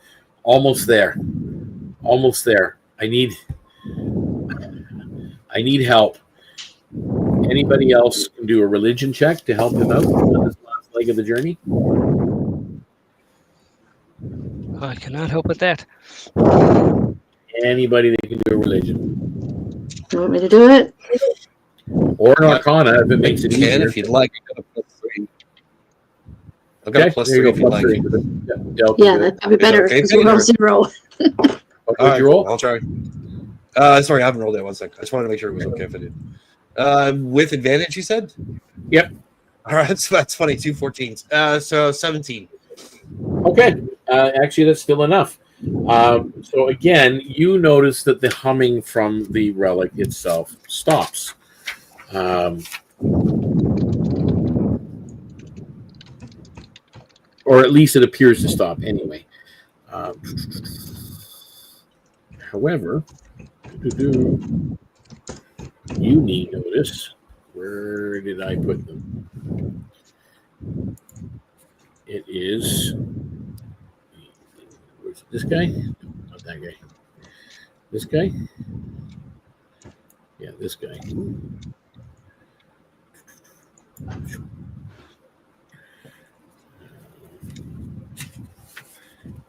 Almost there. I need help. Anybody else can do a religion check to help him out on this last leg of the journey? I cannot help with that. Anybody that can do a religion. You want me to do it? Or an Arcana if it makes it You can easier. if you'd like. I got a +3. I've got a +3 if you'd like. Yeah, that's probably better Okay, because we're all zero. What All did right, you roll? I'll try. Sorry, I haven't rolled that. 1 second. I just wanted to make sure it was okay if I did. With advantage, you said? Yep. All right, so that's funny. 2 14s. So 17. Okay. Actually, that's still enough. So again, you notice that the humming from the relic itself stops. Or at least it appears to stop anyway. However, you need notice. Where did I put them? It is this guy? Not that guy. This guy? Yeah, this guy.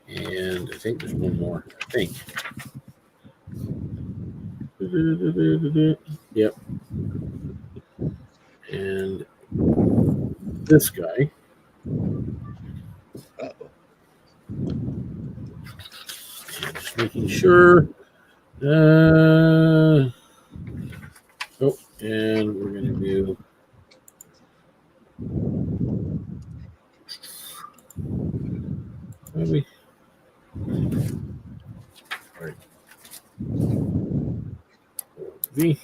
And I think there's one more. I think. Yep. And this guy. Just making sure. Oh, and we're going to do. Maybe. All right. V.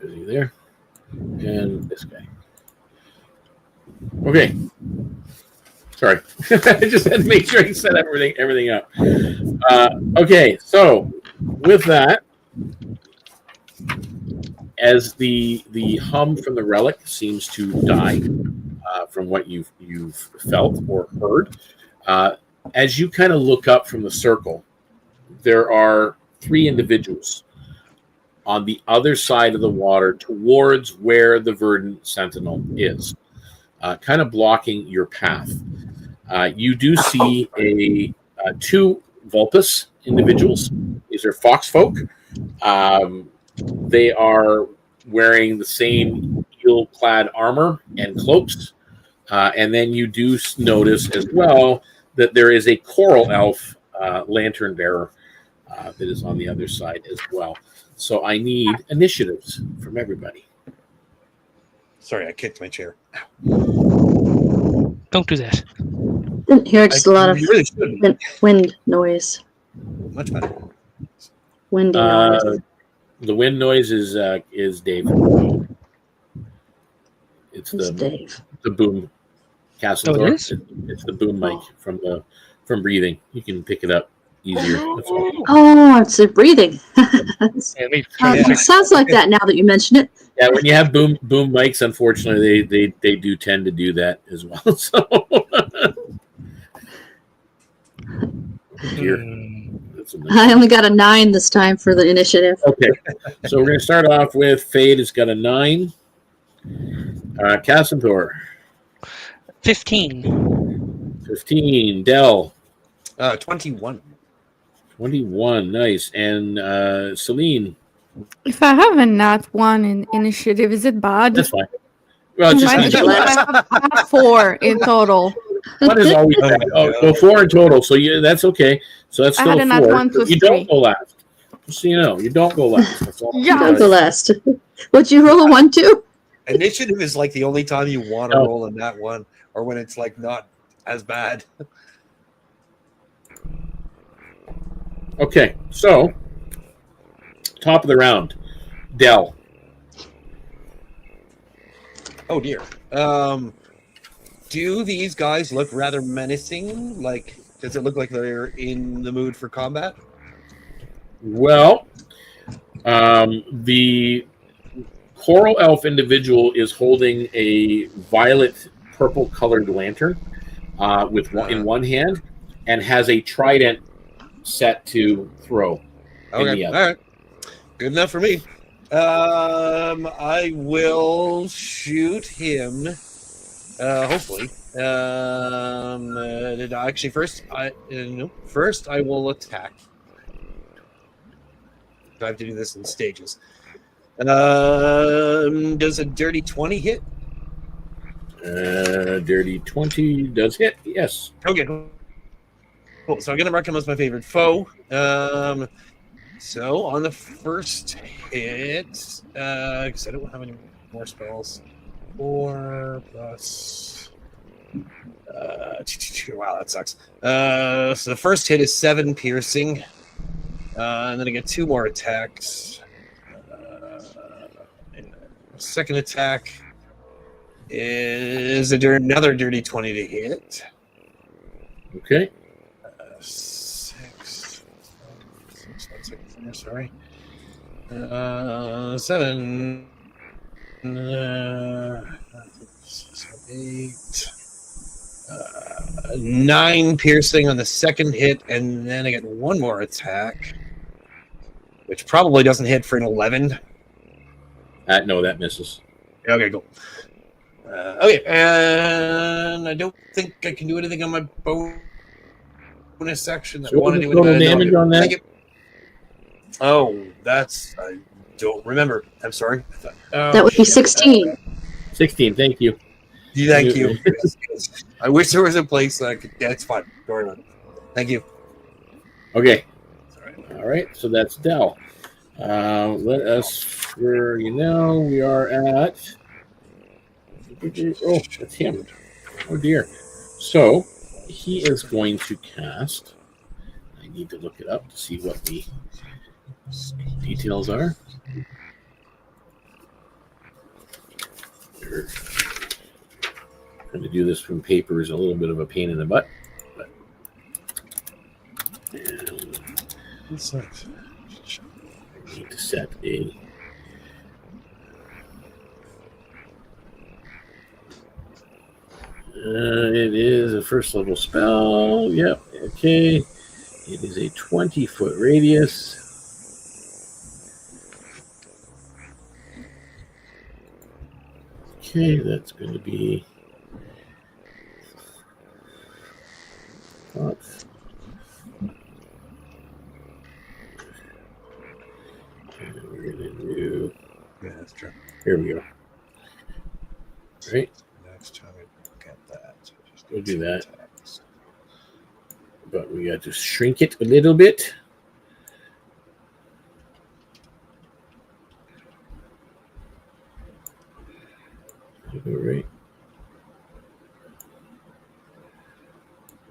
Is he there? And this guy. Okay. Sorry. I just had to make sure I set everything up. Okay, so with that, as the hum from the relic seems to die from what you've felt or heard, as you kind of look up from the circle, there are 3 individuals on the other side of the water towards where the verdant sentinel is, kind of blocking your path. You do see 2 Vulpus individuals. These are fox folk. They are wearing the same eel-clad armor and cloaks. And then you do notice as well that there is a coral elf lantern bearer that is on the other side as well. So I need initiatives from everybody. Sorry, I kicked my chair. Don't do that. Didn't hear just a lot of You really shouldn't. wind noise. Much better. Windy noise. The wind noise is Dave. It's It's Dave. the boom. Castle Oh, door. it is? It's the boom mic from breathing. You can pick it up easier. That's all. Oh, it's a breathing. Yeah, me trying to It fix sounds like that now that you mention it. Yeah, when you have boom mics, unfortunately, they do tend to do that as well. So here, that's a nice- I only got a 9 this time for the initiative. Okay, so we're gonna start off with Fade. Has got a 9. Cassantor, 15. 15. Dell, 21. 21. Nice. And Celine, If I have a nat 1 in initiative, is it bad? that's fine. Well, it's just Why did I have 4 in total? one is always Oh, bad. my God. 4 in total. So that's okay. So that's I still had a nat 4. 1 plus You don't 3. go last. Just so you know, you don't go last. That's all. Yeah. Don't go last. Would you roll a 1 too? Initiative is like the only time you want to No. roll in that one, or when it's like not as bad. Okay, so top of the round, Dell. Oh dear. Do these guys look rather menacing? Like, does it look like they're in the mood for combat? Well, the coral elf individual is holding a violet purple colored lantern with in one hand and has a trident set to throw. In Okay, the all other. right, good enough for me. I will shoot him. Hopefully. Actually, first I will attack. I have to do this in stages. Does a dirty 20 hit? Dirty 20 does hit. Yes. Okay, cool. So I'm gonna mark him as my favorite foe. So on the first hit, because I don't have any more spells. 4 plus. Wow, that sucks. So the first hit is 7 piercing, and then I get 2 more attacks. And the second attack is another dirty 20 to hit. Okay. 6. 1 second here, sorry. 7. 8. 9 piercing on the second hit, and then I get one more attack, which probably doesn't hit for an 11. No, that misses. Okay, cool. Okay, and I don't think I can do anything on my bonus section. So what was the total damage on that? Thank you. Oh, that's... I don't remember. I'm sorry. That would be 16. 16, thank you. Thank you. I wish there was a place that I could... Yeah, it's fine. Going on. Thank you. Okay. All right, so that's Dell. Let us, for we are at... Oh, that's him. Oh, dear. So, he is going to cast... I need to look it up to see what the details are. Trying to do this from paper is a little bit of a pain in the butt. But, I need to set a... it is a first level spell. Yep. Okay. It is a 20-foot radius. Okay, that's going to be... We're going to do... Yeah, that's true. Here we go. Right. Next time we look at that. We'll do that. But we got to shrink it a little bit. All right.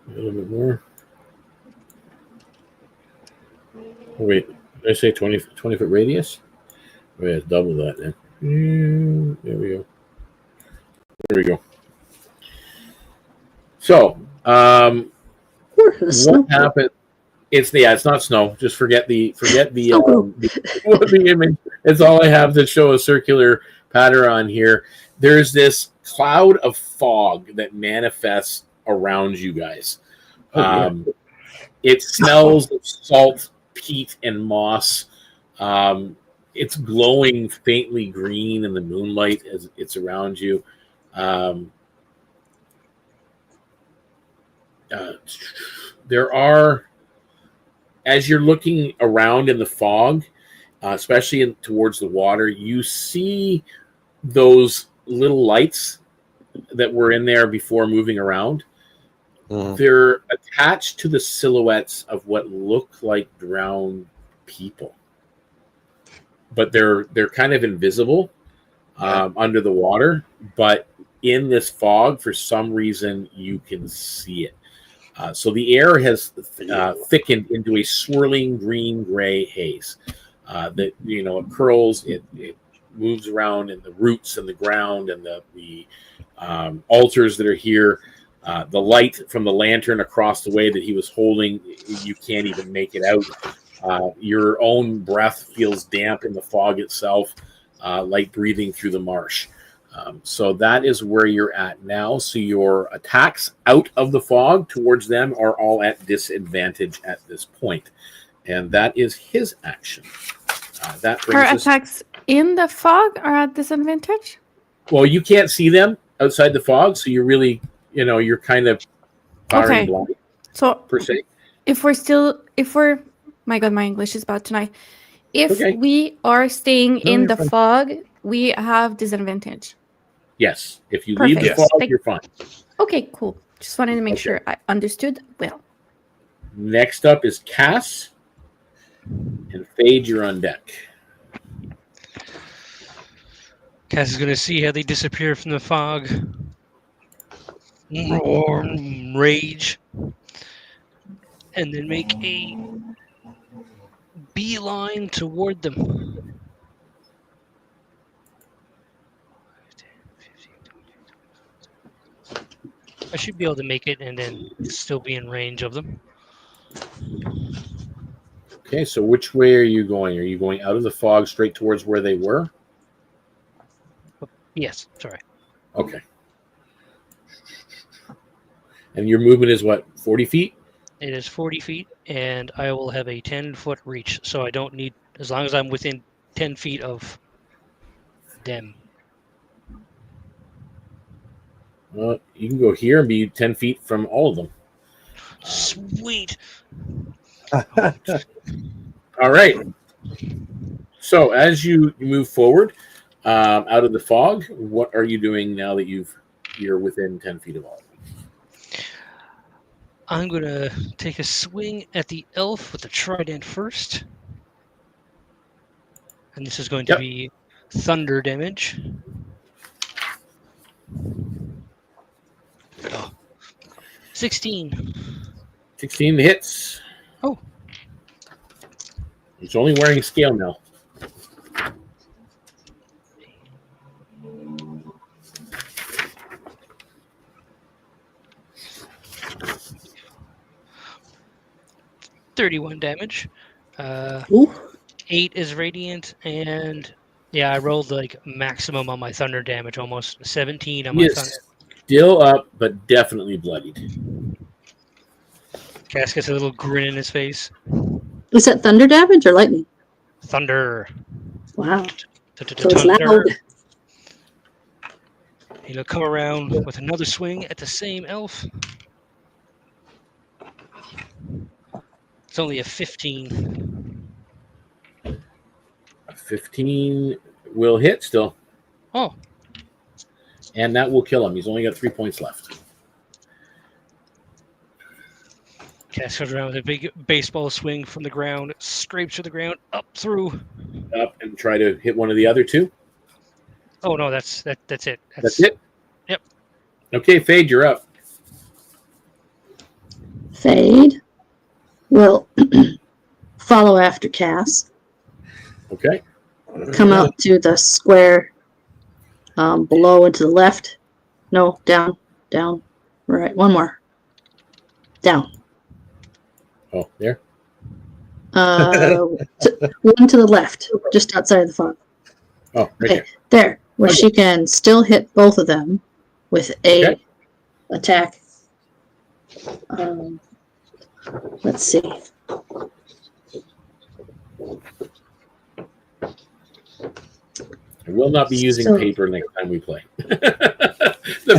A little bit more. Oh, wait, did I say 20-foot radius? Oh, yeah, double that then. There we go. There we go. So, what happened? It's not snow. Just forget the the image. It's all I have to show a circular pattern on here. There's this cloud of fog that manifests around you guys. It smells of salt, peat, and moss. It's glowing faintly green in the moonlight as it's around you. There are, as you're looking around in the fog, especially towards the water, you see those little lights that were in there before moving around. Mm-hmm. They're attached to the silhouettes of what look like drowned people, but they're kind of invisible under the water. But in this fog, for some reason, you can see it. So the air has thickened into a swirling green-gray haze that it curls, it moves around in the roots and the ground and the altars that are here. The light from the lantern across the way that he was holding, you can't even make it out. Your own breath feels damp in the fog itself, like breathing through the marsh. So that is where you're at now. So your attacks out of the fog towards them are all at disadvantage at this point. And that is his action. That brings Her attacks in the fog are at disadvantage? Well, you can't see them outside the fog, so you're really, you're kind of firing blind. So per se. If we're, my God, my English is bad tonight. If we are staying in the fog, we have disadvantage. Yes. If you leave the fog, you're fine. Okay, cool. Just wanted to make sure I understood well. Next up is Cass. And Fade, you're on deck. Cass is going to see how they disappear from the fog. Roar, rage. And then make a beeline toward them. I should be able to make it and then still be in range of them. Okay, so which way are you going? Are you going out of the fog straight towards where they were? Yes, sorry. Okay. And your movement is what, 40 feet? It is 40 feet, and I will have a 10-foot reach, so I don't need, as long as I'm within 10 feet of them. Well, you can go here and be 10 feet from all of them. Sweet. All right. So as you move forward out of the fog, what are you doing now that you're within 10 feet of all of them? I'm going to take a swing at the elf with the trident first. And this is going to be thunder damage. Oh. 16. 16 hits. Oh. He's only wearing scale now. $31 damage. Ooh. 8 is radiant, and yeah, I rolled like maximum on my thunder damage, almost 17 on my thunder. Still up, but definitely bloodied. Cass gets a little grin in his face. Is that thunder damage or lightning? Thunder. Wow. So it's loud. He'll come around with another swing at the same elf. It's only a 15. A 15 will hit still. Oh. And that will kill him. He's only got 3 points left. Cass comes around with a big baseball swing from the ground, scrapes to the ground, up through. Up and try to hit one of the other two. Oh no, that's it. That's it? Yep. Okay, Fade, you're up. Fade will follow after Cass. Okay. Come out to the square below and to the left. No, down. Right, one more. Down. Oh, there? One to the left, just outside of the fog. Oh, right there. Where she can still hit both of them with a attack. Let's see. I will not be using paper next time we play. The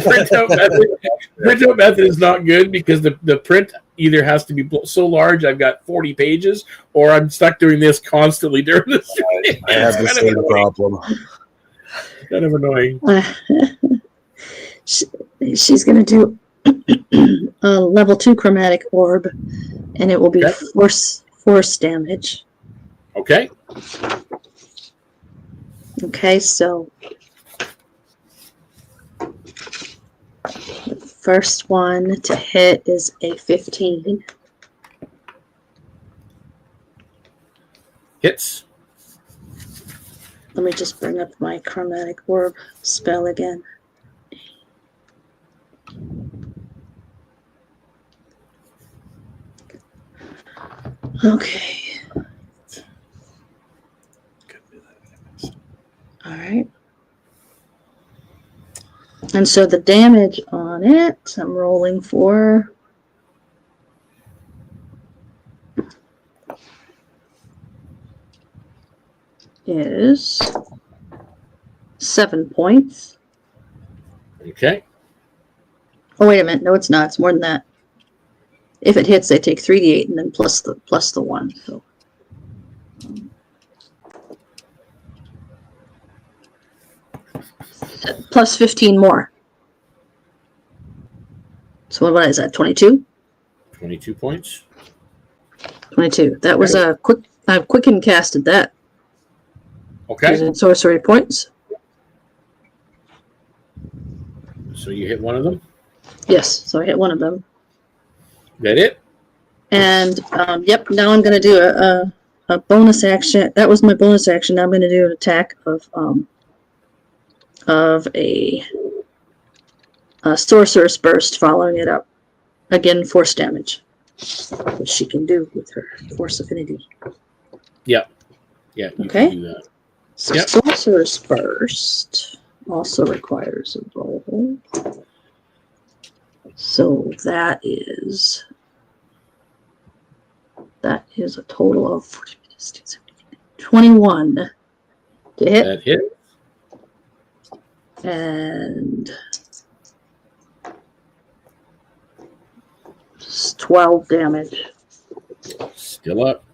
printout method is not good because the print either has to be so large I've got 40 pages, or I'm stuck doing this constantly during this. I have the same problem. Kind of annoying. She's going to do a level 2 chromatic orb, and it will be force damage. Okay. Okay, so the first one to hit is a 15. Hits. Let me just bring up my chromatic orb spell again. Okay. All right. And so the damage on it, I'm rolling for is 7 points. Okay. Oh, wait a minute. No, it's not. It's more than that. If it hits, they take 3d8 and then plus the 1. So. Plus 15 more. So what is that? 22? 22 points. 22. That was a quick. I quicken casted that. Okay. Using sorcery points. So you hit one of them? Yes. So I hit one of them. That it? And yep. Now I'm going to do a bonus action. That was my bonus action. Now I'm going to do an attack of a sorcerer's burst, following it up. Again, force damage, which she can do with her force affinity. Yep. Yeah. You Okay. can do that. So Yep. sorcerer's burst. also requires a roll. So that is a total of 21 to hit. That hit. And 12 damage. Still up.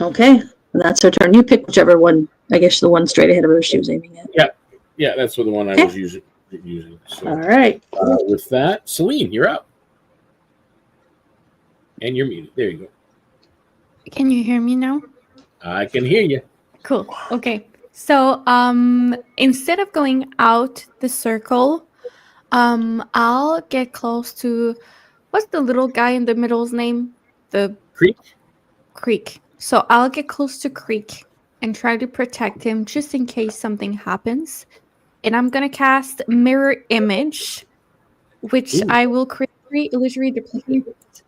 Okay, and that's her turn. You pick whichever one. I guess the one straight ahead of her she was aiming at. Yeah, that's the one I was using. So, All right. with that, Celine, you're up. And you're muted. There you go. Can you hear me now? I can hear you. Cool. Okay. So instead of going out the circle, I'll get close to what's the little guy in the middle's name? The Creek. So I'll get close to Creek and try to protect him just in case something happens. And I'm gonna cast Mirror Image, which I will create 3 illusory duplicates.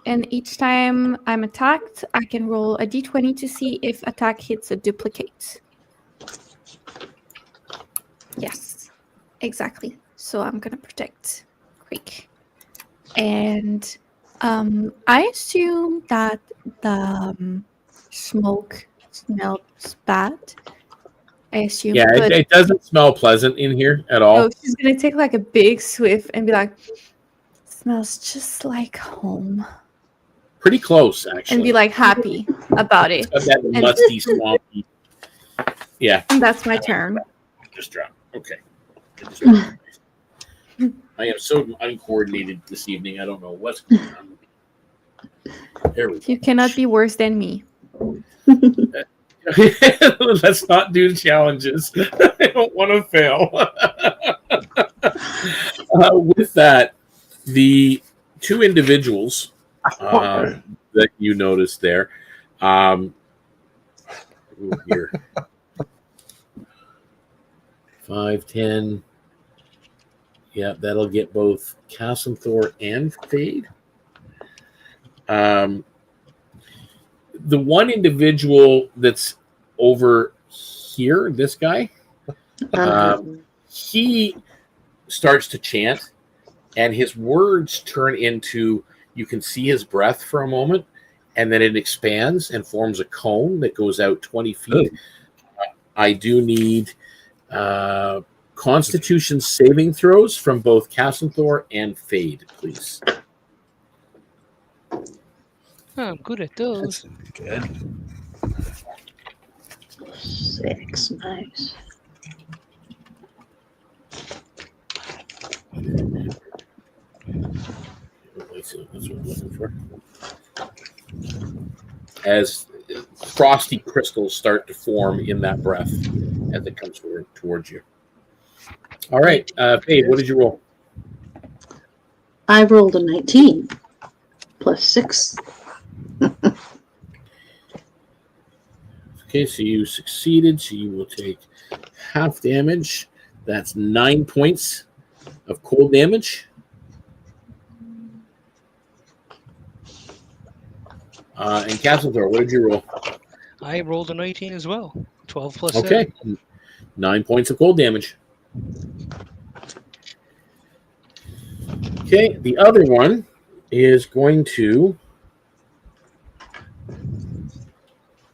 And each time I'm attacked, I can roll a d20 to see if attack hits a duplicate. Yes, exactly. So I'm going to protect Creek. And I assume that the smoke smells bad. I assume. Yeah, it doesn't smell pleasant in here at all. So she's going to take like a big swift and be like, smells just like home. Pretty close, actually. And be like happy about it. That musty, swampy. Yeah. And that's my turn. Just drop. Okay. I am so uncoordinated this evening. I don't know what's going on. There we go. You cannot be worse than me. Let's not do challenges. I don't want to fail. With that, the 2 individuals that you noticed there. Here. 5, 10. Yeah, that'll get both Cassenthor and Fade. The one individual that's over here, this guy, he starts to chant, and his words turn into, you can see his breath for a moment, and then it expands and forms a cone that goes out 20 feet. I do need Constitution saving throws from both Cassenthor and Fade, please. Oh, I'm good at those. Good. 6, nice. That's what I'm looking for. As frosty crystals start to form in that breath as it comes towards you. All right, Fade, what did you roll? I rolled a 19 plus 6. Okay, so you succeeded, so you will take half damage. That's 9 points of cold damage. And Cassenthor, what did you roll? I rolled a 19 as well. 12 plus Okay, 7. 9 points of cold damage. Okay, the other one is going to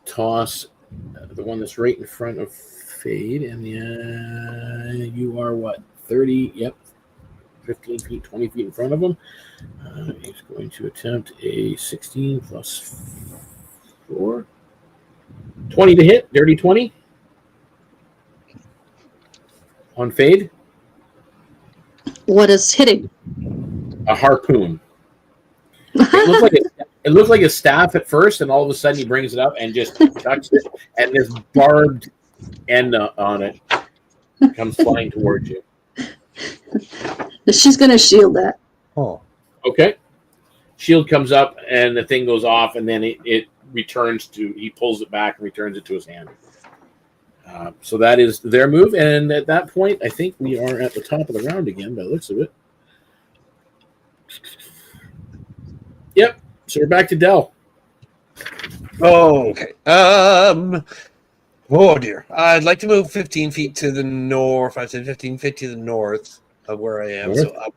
toss the one that's right in front of Fade, and you are what, 30? Yep, 15 feet, 20 feet in front of him. He's going to attempt a 16 plus 4. 20 to hit, dirty 20 on Fade. What is hitting? A harpoon. It looked like a staff at first, and all of a sudden he brings it up and just chucks it, and this barbed end on it comes flying towards you. She's going to shield that. Oh. Okay. Shield comes up, and the thing goes off, and then it returns to, he pulls it back and returns it to his hand. So that is their move, and at that point, I think we are at the top of the round again, by the looks of it. Yep. So we're back to Dell. Oh, okay. Oh dear. I'd like to move 15 feet to the north. I said 15 feet to the north of where I am. So up.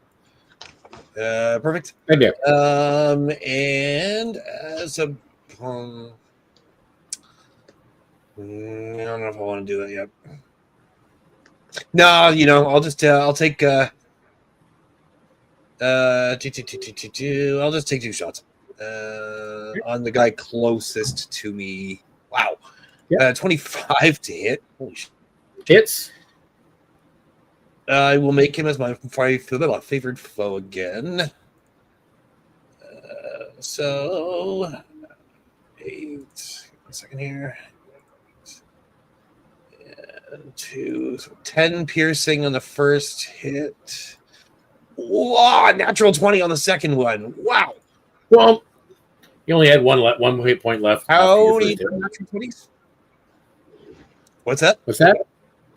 Perfect. Right there. And as a I don't know if I want to do that yet. No, I'll just I'll take I'll just take 2 shots. On the guy closest to me. Wow. Yep. 25 to hit. Holy shit. Hits. I will make him as my favorite foe again. So 8. A second here. 2. So 10 piercing on the first hit. Wow, natural 20 on the second one. Wow. Well, you only had one hit point left. How do you do natural 20s? What's that? What's that?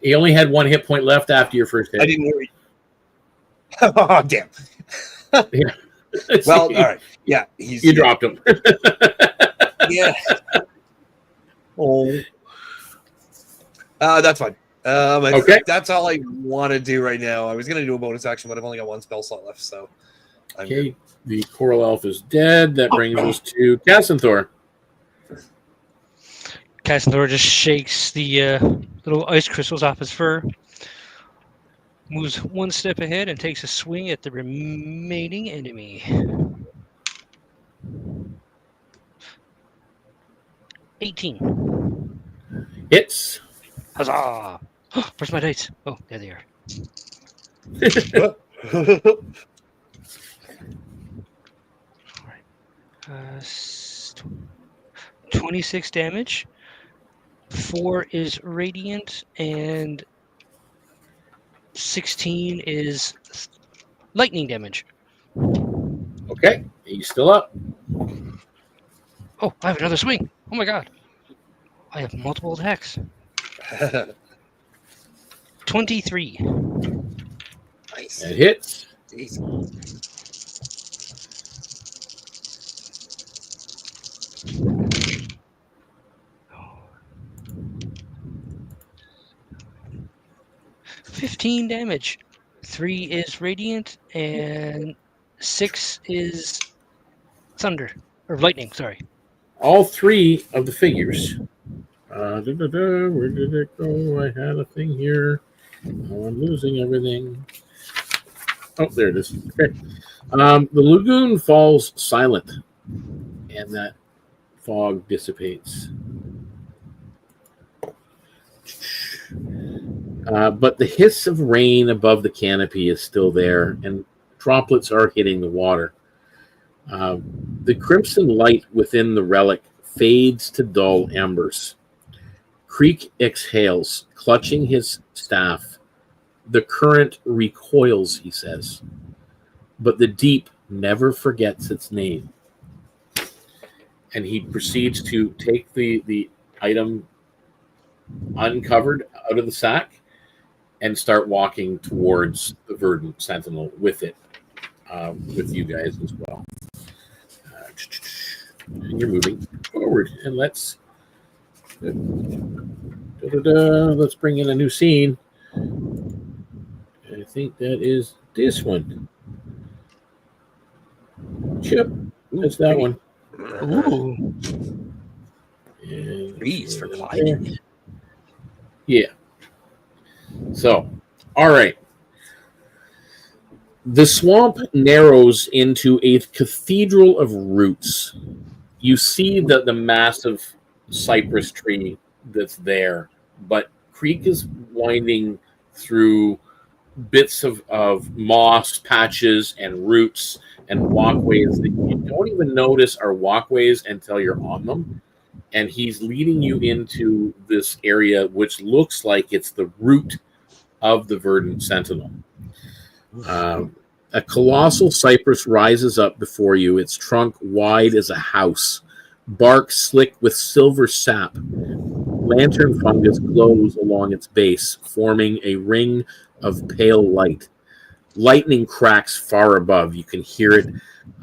He only had 1 hit point left after your first hit. I didn't hear you. Oh, damn. Yeah. Well, all right. Yeah. You dropped him. Yeah. Oh. That's fine. Okay. That's all I want to do right now. I was going to do a bonus action, but I've only got 1 spell slot left, so. Okay. The coral elf is dead. That brings us to DeaconsTable. DeaconsTable just shakes the little ice crystals off his fur, moves 1 step ahead, and takes a swing at the remaining enemy. 18. Hits. Huzzah! Where's my dice? Oh, there they are. 26 damage. 4 is radiant, and 16 is lightning damage. Okay. He's still up. Oh, I have another swing. Oh my god. I have multiple attacks. 23. Nice. That hits. Jeez. Oh. 15 damage. 3 is radiant, and 6 is thunder. Or lightning, sorry. All 3 of the figures. Where did it go? I had a thing here. Oh, I'm losing everything. Oh, there it is. Okay. The lagoon falls silent, and that fog dissipates. But the hiss of rain above the canopy is still there, and droplets are hitting the water. The crimson light within the relic fades to dull embers. Creek exhales, clutching his staff. The current recoils, he says, but the deep never forgets its name. And he proceeds to take the item uncovered out of the sack and start walking towards the verdant sentinel with it, with you guys as well. And you're moving forward, and let's bring in a new scene. I think that is this one. Chip, that's that one. Ooh. And trees for climbing. Yeah. So, all right. The swamp narrows into a cathedral of roots. You see the massive cypress tree that's there, but creek is winding through bits of moss patches and roots and walkways that you don't even notice are walkways until you're on them. And he's leading you into this area which looks like it's the root of the verdant sentinel. A colossal cypress rises up before you, its trunk wide as a house, bark slick with silver sap. Lantern fungus glows along its base, forming a ring of pale light. Lightning cracks far above. You can hear it.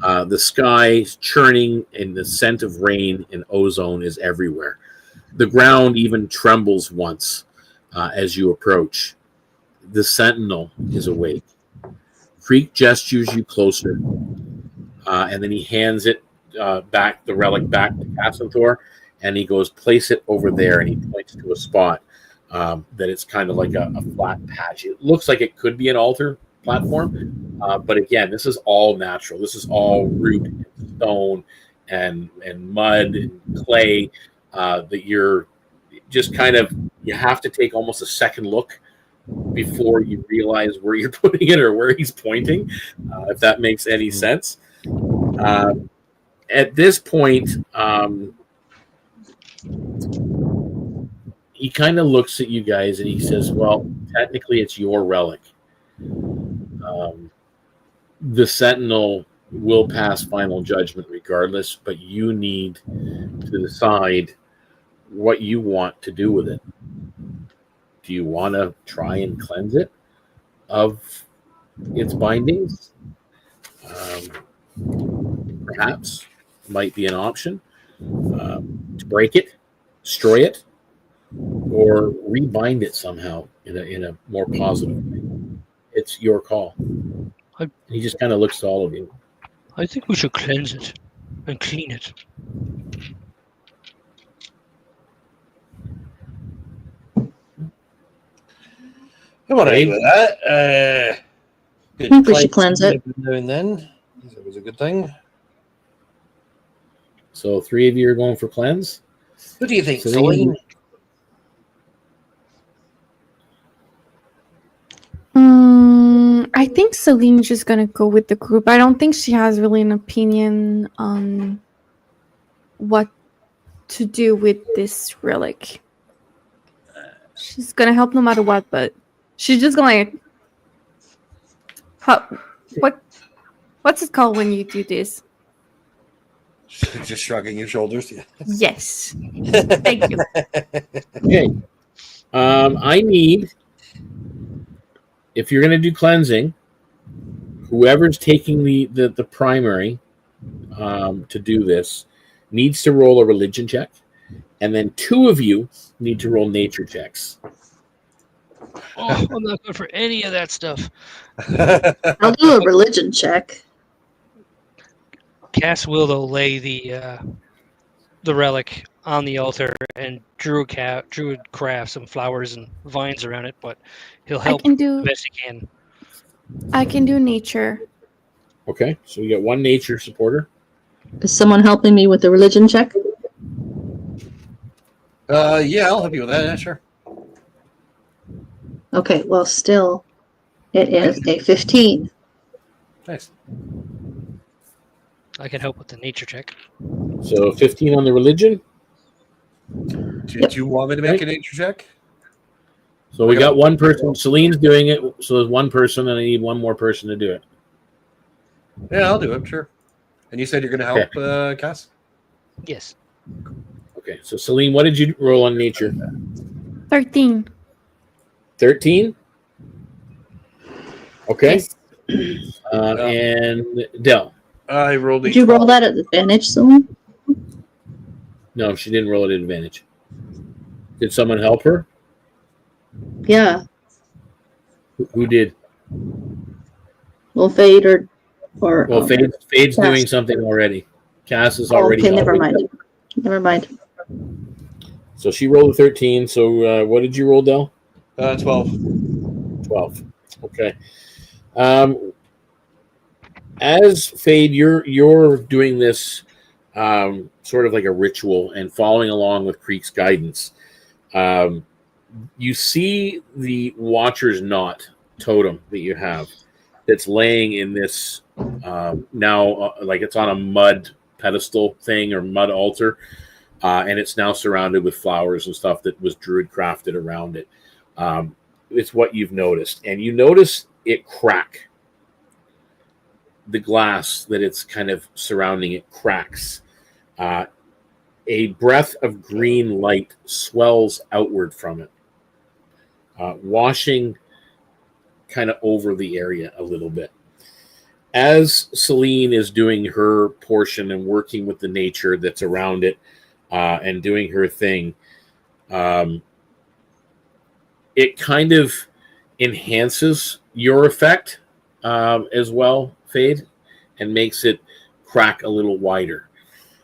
The sky is churning, and the scent of rain and ozone is everywhere. The ground even trembles once as you approach. The sentinel is awake. Creek gestures you closer, and then he hands it back, the relic back to Cassanthor, and he goes, place it over there, and he points to a spot that it's kind of like a flat patch. It looks like it could be an altar platform, but again, this is all natural. This is all root and stone and mud and clay that you're just kind of, you have to take almost a second look before you realize where you're putting it or where he's pointing, if that makes any sense. At this point, he kind of looks at you guys and he says, well, technically it's your relic. The Sentinel will pass final judgment regardless, but you need to decide what you want to do with it. Do you want to try and cleanse it of its bindings? Perhaps might be an option to break it, destroy it, or rebind it somehow in a more positive way. It's your call. He just kind of looks to all of you. I think we should cleanse it and clean it. I'm all right with that. I think we should cleanse it. Now and then. That was a good thing. So 3 of you are going for cleanse. What do you think, Celine? I think Celine's just gonna go with the group. I don't think she has really an opinion on what to do with this relic. She's gonna help no matter what, but she's just gonna what's it called when you do this? Just shrugging your shoulders. Yeah. Yes. Thank you. Okay. I need, if you're going to do cleansing, whoever's taking the primary to do this needs to roll a religion check, and then 2 of you need to roll nature checks. Oh, I'm not good for any of that stuff. I'll do a religion check. Cass will though lay the relic on the altar, and Druid craft some flowers and vines around it, but he'll help the best he can. I can do nature. Okay, so you get 1 nature supporter. Is someone helping me with the religion check? Yeah, I'll help you with that. Yeah, sure. Okay, well, still, it is a 15. Nice. I can help with the nature check. So 15 on the religion. Do you want me to make a nature check? So we got 1 person. Celine's doing it. So there's 1 person, and I need 1 more person to do it. Yeah, I'll do it. Sure. And you said you're going to help, Cass? Yes. Okay, so Celine, what did you roll on nature? 13. 13? Okay. Yes. And Del. I rolled Did you roll that at advantage, someone? No, she didn't roll it at advantage. Did someone help her? Yeah. Who did? Well, Fade or Well, Fade's Cass. doing something already. Cass is already. Okay, never helping. mind. Never mind. So she rolled a 13. So what did you roll, Del? 12. 12. Okay. As Fade, you're doing this sort of like a ritual and following along with Creek's guidance. You see the Watcher's Knot totem that you have that's laying in this now, like it's on a mud pedestal thing or mud altar, and it's now surrounded with flowers and stuff that was druid crafted around it. It's what you've noticed, and you notice it crack. The glass that it's kind of surrounding it cracks. A breath of green light swells outward from it, washing kind of over the area a little bit. As Celine is doing her portion and working with the nature that's around it and doing her thing, It kind of enhances your effect as well, Fade, and makes it crack a little wider.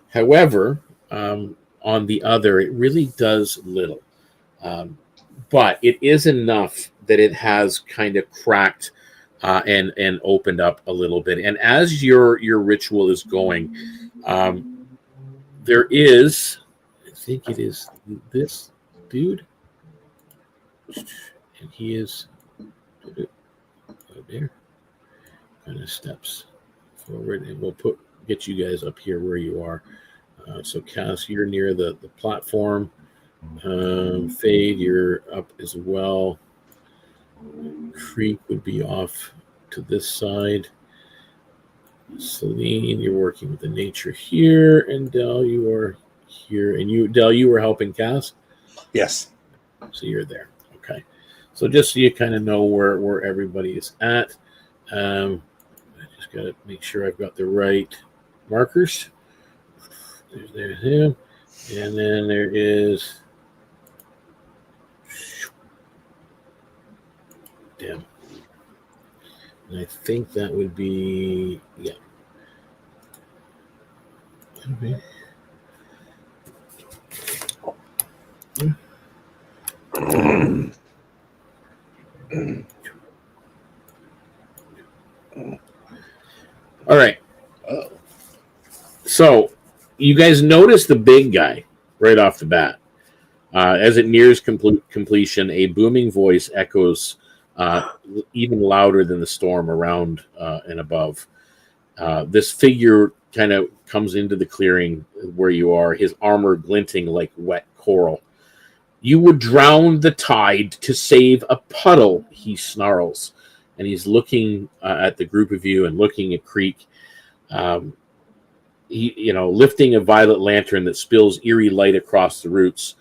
However, on the other, it really does little. But it is enough that it has kind of cracked and opened up a little bit. And as your ritual is going, there is, I think it is this dude, and he is there. Kind of steps forward, and we'll get you guys up here where you are. So Cass, you're near the platform. Fade, you're up as well. Creek would be off to this side. Celine, you're working with the nature here, and Del, you are here. And Del, you were helping Cass? Yes. So you're there. Okay. So just so you kind of know where everybody is at. I just got to make sure I've got the right markers. There's him. And then there is... Damn. And I think that would be... Yeah. Okay. All right. So you guys notice the big guy right off the bat. As it nears completion, a booming voice echoes even louder than the storm around and above. This figure kind of comes into the clearing where you are, his armor glinting like wet coral. You would drown the tide to save a puddle, he snarls. And he's looking at the group of you and looking at Creek. Lifting a violet lantern that spills eerie light across the roots.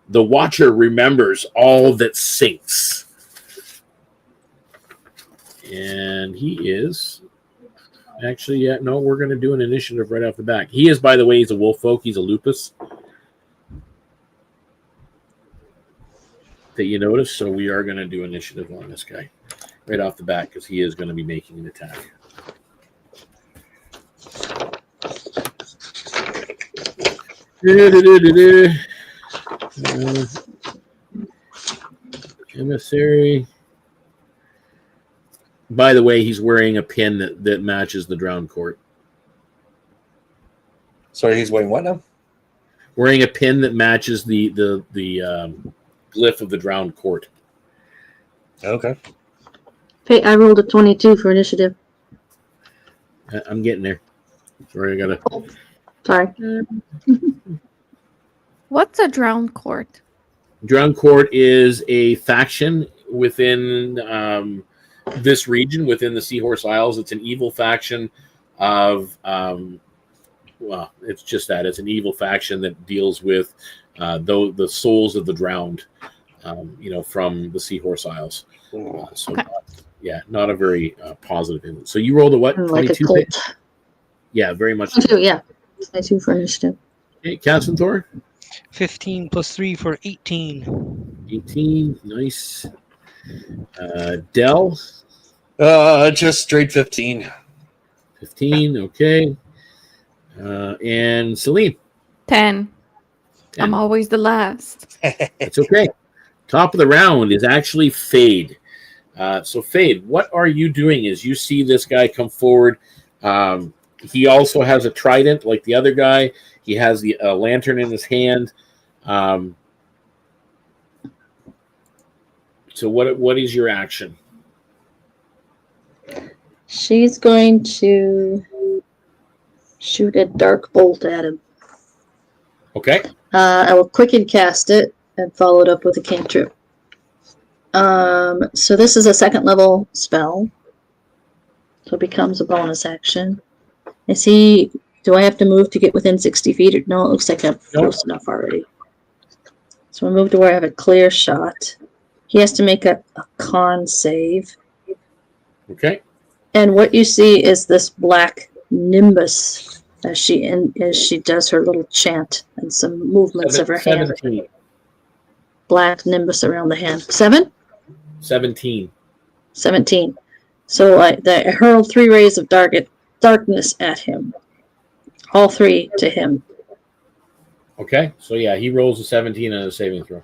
The Watcher remembers all that sinks. And he is... Actually, yeah, no, we're going to do an initiative right off the back. He is, by the way, he's a wolf folk. He's a lupus. That you notice. So we are going to do initiative on this guy right off the bat because he is going to be making an attack. Emissary. By the way, he's wearing a pin that matches the drowned court. Sorry, he's wearing what now? Wearing a pin that matches the glyph of the drowned court. Okay. Hey, I rolled a 22 for initiative. I'm getting there. Sorry, I gotta. Sorry. What's a drowned court? Drowned court is a faction within this region, within the Seahorse Isles. It's an evil faction of, it's just that. It's an evil faction that deals with the souls of the drowned, from the Seahorse Isles. So, Okay. Not a very positive influence. So you rolled a what? 22? Like a cult. Yeah, very much. 22, yeah. 22 for initiative. Okay, Cass and Thor? 15 plus 3 for 18. 18, nice. Del? Just straight 15. 15, okay. And Celine? 10. 10. I'm always the last. It's okay. Top of the round is actually Fade. So Fade, what are you doing as you see this guy come forward? He also has a trident like the other guy. He has the lantern in his hand. So what is your action? She's going to shoot a dark bolt at him. Okay. I will quicken cast it and follow it up with a cantrip. So this is a second level spell. So it becomes a bonus action. Do I have to move to get within 60 feet? No, it looks like I'm close enough already. So I move to where I have a clear shot. He has to make a con save. Okay. And what you see is this black nimbus as she does her little chant and some movements of her hand. black nimbus around the hand. 7? 17. 17. So I hurled 3 rays of darkness at him. All 3 to him. Okay, so yeah, he rolls a 17 on a saving throw.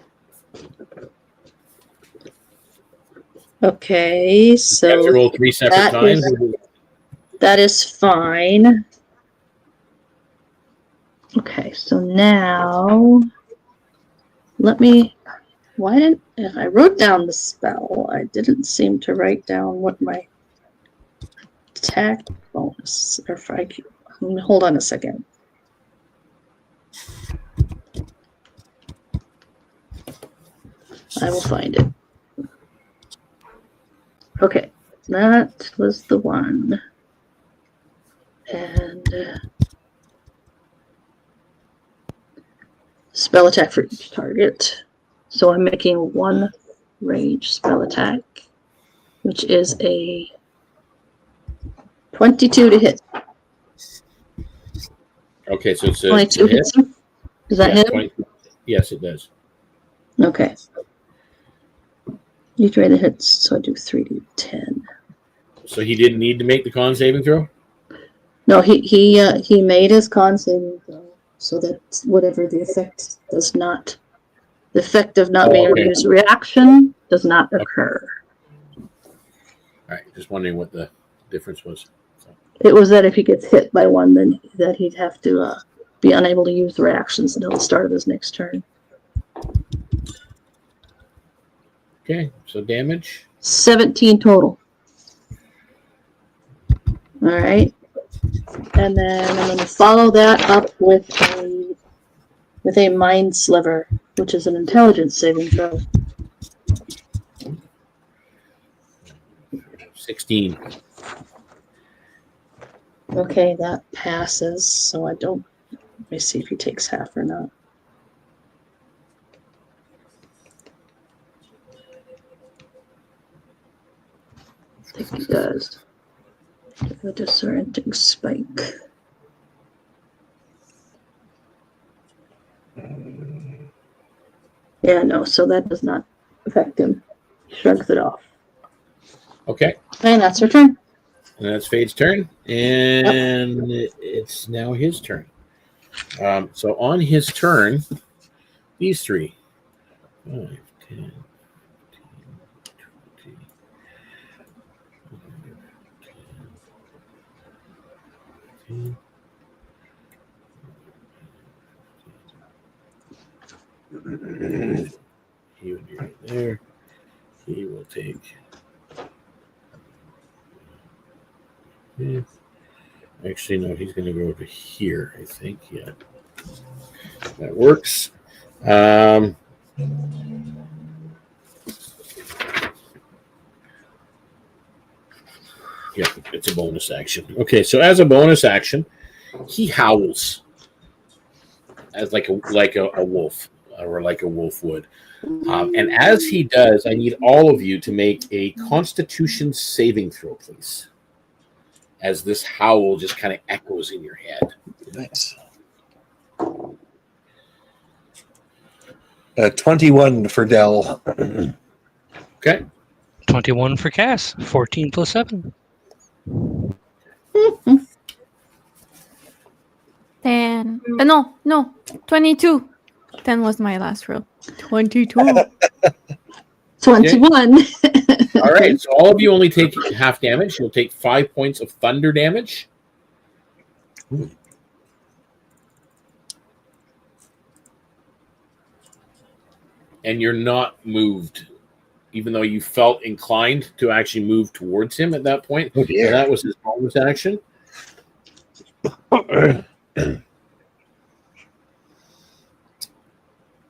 Okay, so You have to roll 3 separate times. that is fine. Okay, so now if I wrote down the spell, I didn't seem to write down what my attack bonus, or if I hold on a second. I will find it. Okay, that was the one. And spell attack for each target. So I'm making 1 rage spell attack, which is a 22 to hit. Okay, so it's 22 hits him? Does that hit him? 20, yes, it does. Okay. You try the hits, so I do 3d10. So he didn't need to make the con saving throw? No, he made his con saving throw, so that whatever the effect of not being able to use reaction does not occur. All right, just wondering what the difference was. So. It was that if he gets hit by one, then that he'd have to be unable to use reactions until the start of his next turn. Okay, so damage? 17 total. All right. And then I'm going to follow that up with a mind sliver, which is an intelligence saving throw. 16. Okay, that passes, so let me see if he takes half or not. I think he does. The disorienting spike. Yeah, no, so that does not affect him. Shrugs it off. Okay. And that's her turn. And that's Fade's turn. And it's now his turn. So on his turn, these 3. 5, 10, 15, 20, he would be right there. He will take. Actually, no, he's going to go to here, I think. Yeah. That works. Yeah, it's a bonus action. Okay, so as a bonus action, he howls as like a wolf, or like a wolf would. And as he does, I need all of you to make a Constitution saving throw, please. As this howl just kind of echoes in your head. Nice. 21 for Dell. Okay. 21 for Cass. 14 plus 7. 10. No. 22. 10 was my last roll. 22. 21. All right, so all of you only take half damage. You'll take 5 points of thunder damage. Ooh. And you're not moved, even though you felt inclined to actually move towards him at that point. Oh, dear. So that was his bonus action.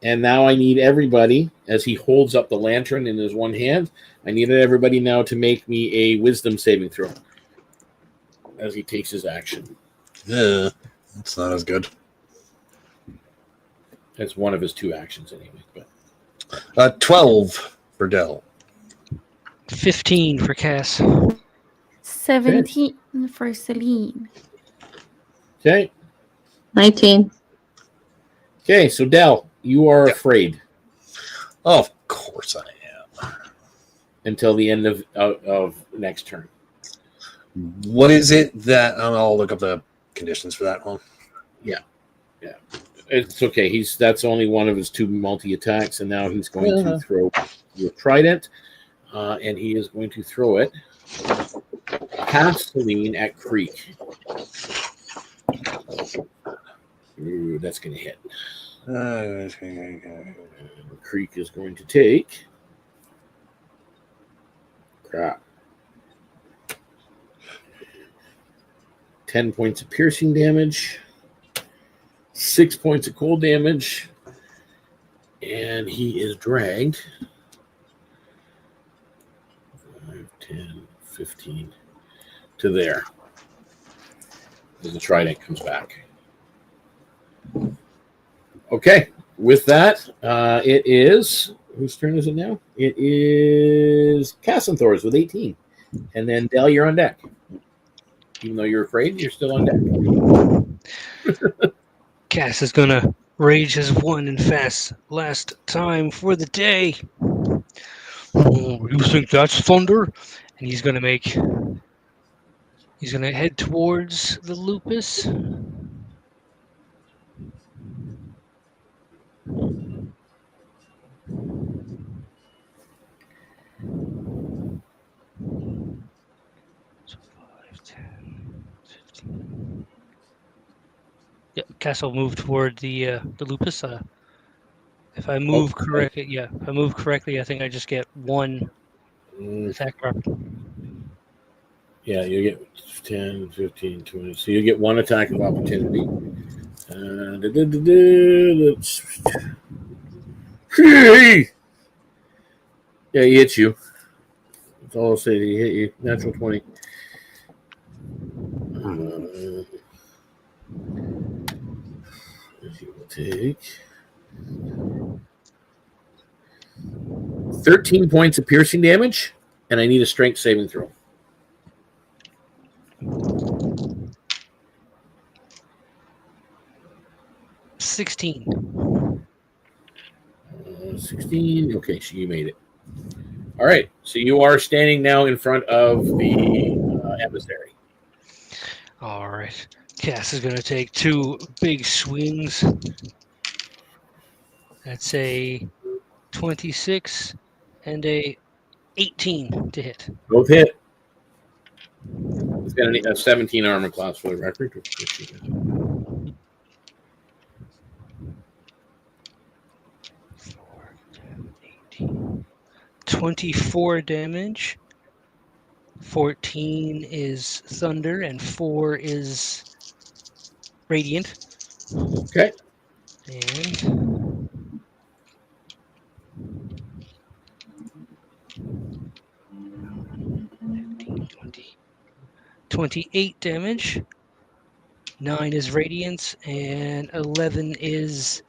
And now I need everybody, as he holds up the lantern in his one hand, I need everybody now to make me a wisdom saving throw as he takes his action. Yeah, that's not as good. That's one of his 2 actions anyway. But 12 for Dell. 15 for Cass. 17 for Celine. okay. 19. Okay, so Dell, you are afraid. Oh, of course I am. until the end of next turn. What is it that I'll look up the conditions for that one? It's okay. That's only one of his 2 multi attacks, and now he's going to throw your trident, and he is going to throw it past Celine at Creek. Ooh, that's going to hit. Creek is going to take. Crap. 10 points of piercing damage, 6 points of cold damage, and he is dragged 5, 10, 15 to there. As the trident comes back. Okay, with that, it is whose turn is it now? It is Cassanthore's with 18, and then Dell, you're on deck. Even though you're afraid, you're still on deck. Cass is gonna rage his one and fast last time for the day. Oh, you think that's thunder? And he's gonna head towards the lupus. So 5, 10, 15. Yeah, Cass will move toward the lupus. If I move correctly, I think I just get 1 attack property. Yeah, you get 10, 15, 20. So you get 1 attack of opportunity. Yeah, he hits you. That's all I'll say. He hit you. Natural 20. He will take 13 points of piercing damage, and I need a strength saving throw. 16. 16. Okay, so you made it. All right, so you are standing now in front of the emissary. All right. Cass is going to take 2 big swings. That's a 26 and a 18 to hit. Both hit. He's got a 17 armor class for the record. 24 damage. 14 is thunder, and 4 is radiant. Okay. And 15, 20, 28 damage. 9 is radiance, and 11 is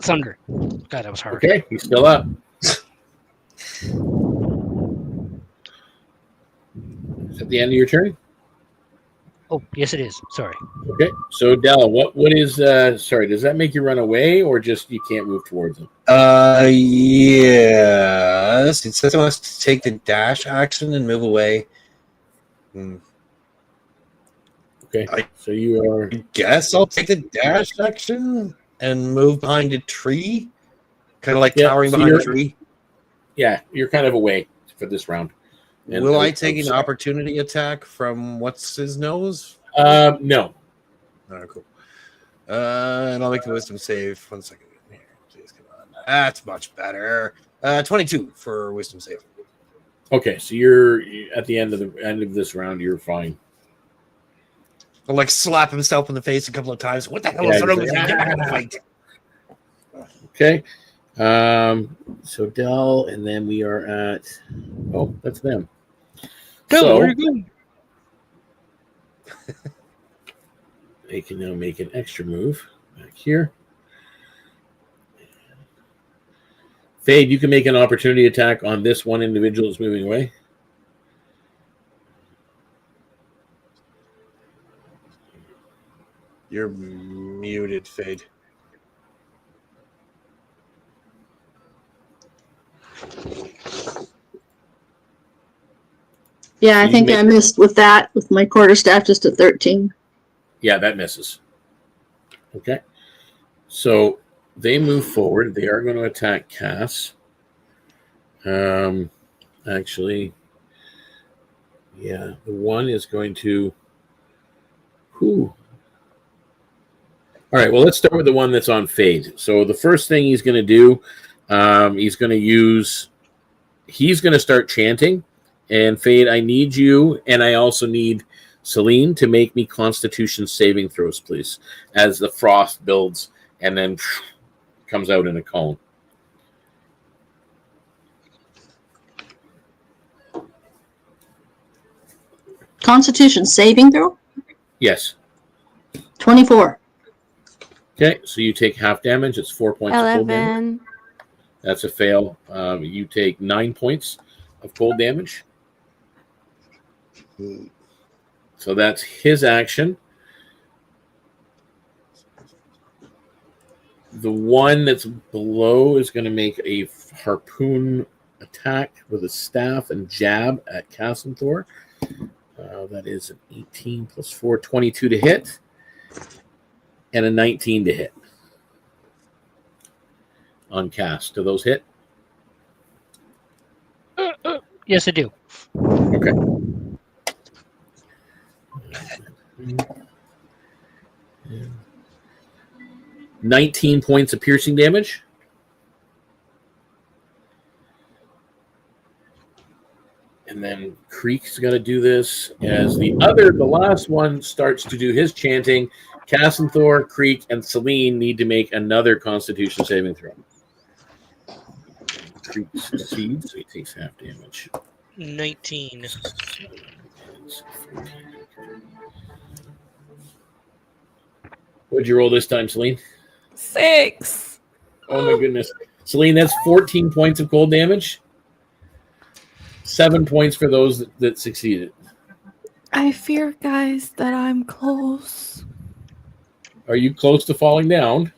thunder. God, that was hard. Okay, he's still up. Is that the end of your turn? Oh, yes, it is. Sorry. Okay, so Dell, what is sorry, does that make you run away or just you can't move towards him? Yes. It says I must take the dash action and move away. Okay, so you are. I guess I'll take the dash action and move behind a tree, kind of like towering so behind a tree. Yeah, you're kind of away for this round. And Will I take an opportunity attack from what's his nose? No. All right, cool. And I'll make the wisdom save. 1 second. Here, please, come on. That's much better. 22 for wisdom save. Okay, so you're at the end of this round. You're fine. I'll like slap himself in the face a couple of times. What the hell is wrong with you? Get back in the fight. Okay. So Dell, and then we are at. Oh, that's them. Dell, where are you going? They can now make an extra move back here. Fade, you can make an opportunity attack on this one individual that's moving away. You're muted, Fade. Yeah, I think I missed with that, with my quarterstaff just at 13. Yeah, that misses. Okay. So they move forward. They are going to attack Cass. Actually, yeah, the one is going to. Whew. All right, well, let's start with the one that's on Fade. So the first thing he's going to do, he's going to start chanting. And Fade, I need you, and I also need Celine to make me Constitution saving throws, please, as the frost builds and then comes out in a cone. Constitution saving throw? Yes. 24. Okay, so you take half damage. It's 4 points of cold damage. 11. That's a fail. You take 9 points of cold damage. So that's his action. The one that's below is going to make a harpoon attack with a staff and jab at Cassenthor. That is an 18 plus 4, 22 to hit, and a 19 to hit on cast. Do those hit? Yes, I do. Okay. 19 points of piercing damage. And then Creek's going to do this as the last one starts to do his chanting. Cassenthor, Creek, and Celine need to make another Constitution saving throw. Creek succeeds, so he takes half damage. 19. What'd you roll this time, Celine? 6. Oh my goodness. Celine, that's 14 points of cold damage. 7 points for those that succeeded. I fear, guys, that I'm close. Are you close to falling down?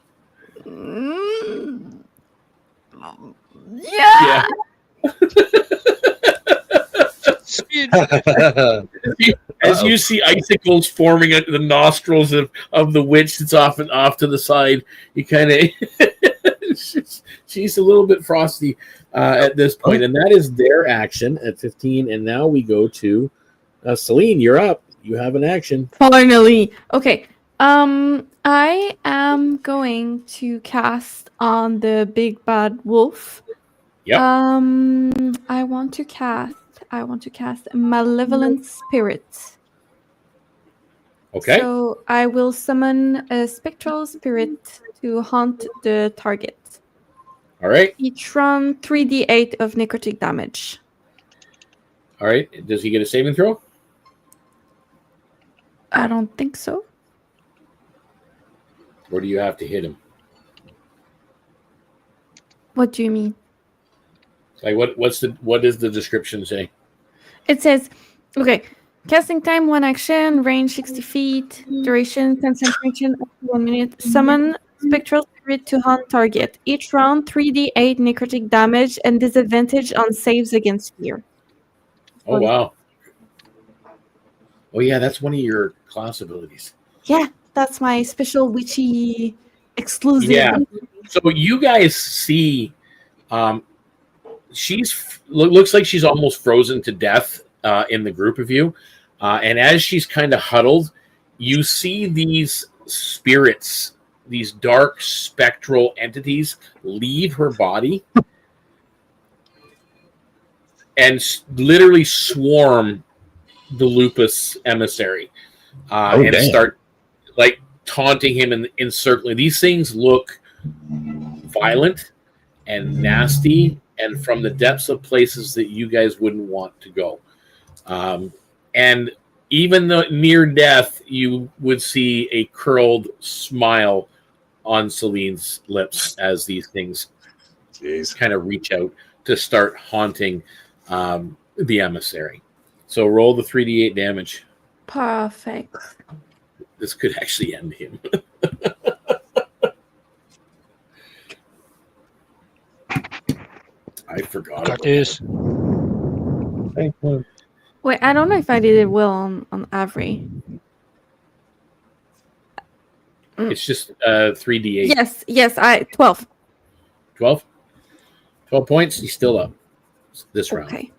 Yeah. As you see icicles forming at the nostrils of the witch that's off to the side, you kind of she's a little bit frosty at this point, and that is their action at 15. And now we go to Celine. You're up. You have an action. Finally. Okay. I am going to cast on the big bad wolf. Yep. I want to cast Malevolent Spirit. Okay. So I will summon a spectral spirit to haunt the target. All right. Each run 3d8 of necrotic damage. All right. Does he get a saving throw? I don't think so. Or do you have to hit him? What do you mean? Like what does the description say? It says, okay, casting time 1 action, range 60 feet, duration concentration up to 1 minute. Summon spectral spirit to haunt target. Each round 3d8 necrotic damage and disadvantage on saves against fear. Oh wow. Oh yeah, that's one of your class abilities. Yeah, that's my special witchy exclusive. Yeah. So you guys see, looks like she's almost frozen to death in the group of you, and as she's kind of huddled, you see these spirits, these dark spectral entities, leave her body and literally swarm the Lupus emissary and start like taunting him and encircling. These things look violent and nasty and from the depths of places that you guys wouldn't want to go. And even though near death, you would see a curled smile on Celine's lips as these things kind of reach out to start haunting the emissary. So roll the 3d8 damage. Perfect. This could actually end him. I forgot. Got this. Wait, I don't know if I did it well on Avery. It's just 3d8. Yes, 12. 12? 12 points, he's still up this round. Okay.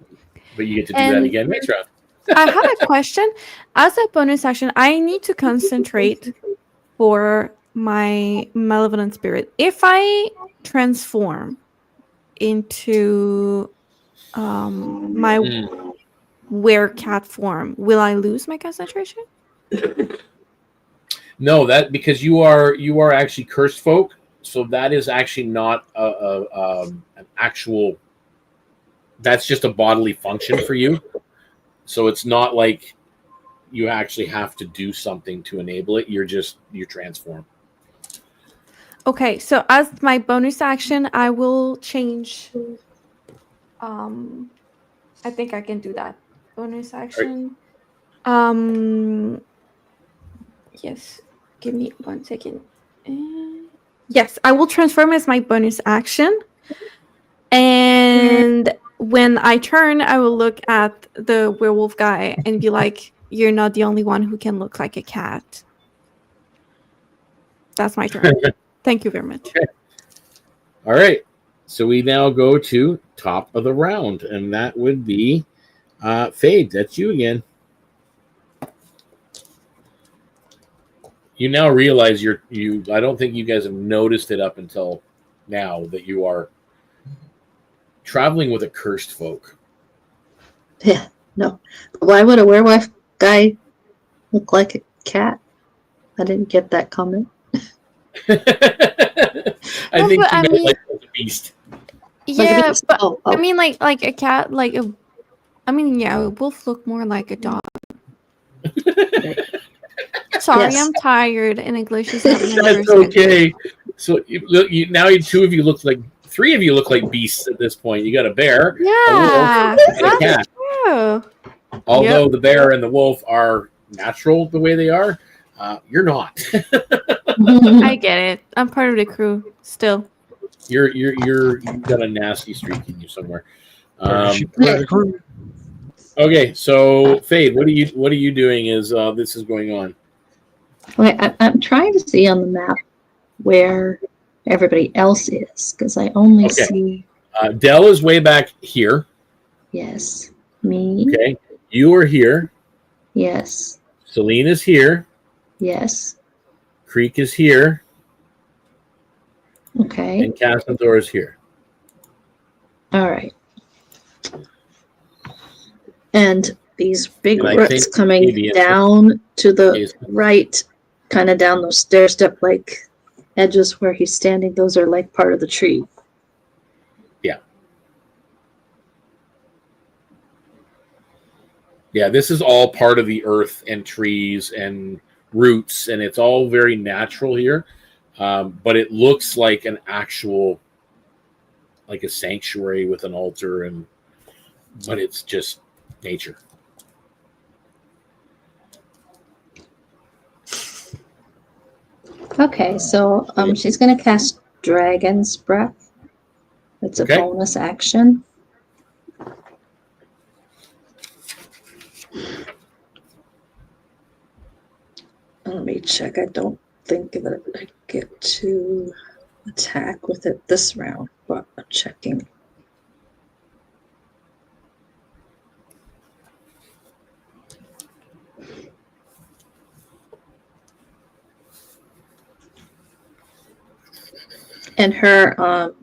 But you get to do that again next round. I have a question. As a bonus action, I need to concentrate for my malevolent spirit. If I transform into my werecat form, will I lose my concentration? No, that because you are actually cursed folk, so that is actually not an actual. That's just a bodily function for you. So it's not like you actually have to do something to enable it. You transform. Okay, so as my bonus action, I will change. I think I can do that. Bonus action. Yes. Give me 1 second. Yes, I will transform as my bonus action. And when I turn, I will look at the werewolf guy and be like, "You're not the only one who can look like a cat." That's my turn. Thank you very much. Okay. All right. So we now go to top of the round, and that would be Fade. That's you again. You now realize I don't think you guys have noticed it up until now that you are traveling with a cursed folk. Yeah, no. Why would a werewolf guy look like a cat? I didn't get that comment. I think you meant like a beast. Yeah, Like a beast. but Oh. I mean, like a cat, a wolf look more like a dog. Sorry, Yes. I'm tired, and English is not my That's first okay. So now three of you look like beasts at this point. You got a bear, Yeah, a wolf, and a cat. true. Although the bear and the wolf are natural the way they are, you're not. I get it. I'm part of the crew still. You've got a nasty streak in you somewhere. Okay, so Fade, what are you doing as this is going on? Okay, I'm trying to see on the map where everybody else is because I only see. Dell is way back here. Yes, me. Okay, you are here. Yes, Celine is here. yes. Creek is here. Okay. And Cassador is here. All right. And these big And I roots think coming maybe down to the is- right, kind of down those stair step like edges where he's standing, those are like part of the tree. Yeah, this is all part of the earth and trees and roots, and it's all very natural here. But it looks like an actual, like a sanctuary with an altar, but it's just nature. Okay, so she's gonna cast Dragon's Breath. It's a Okay. bonus action. Let me check. I don't think that I get to attack with it this round, but I'm checking. And her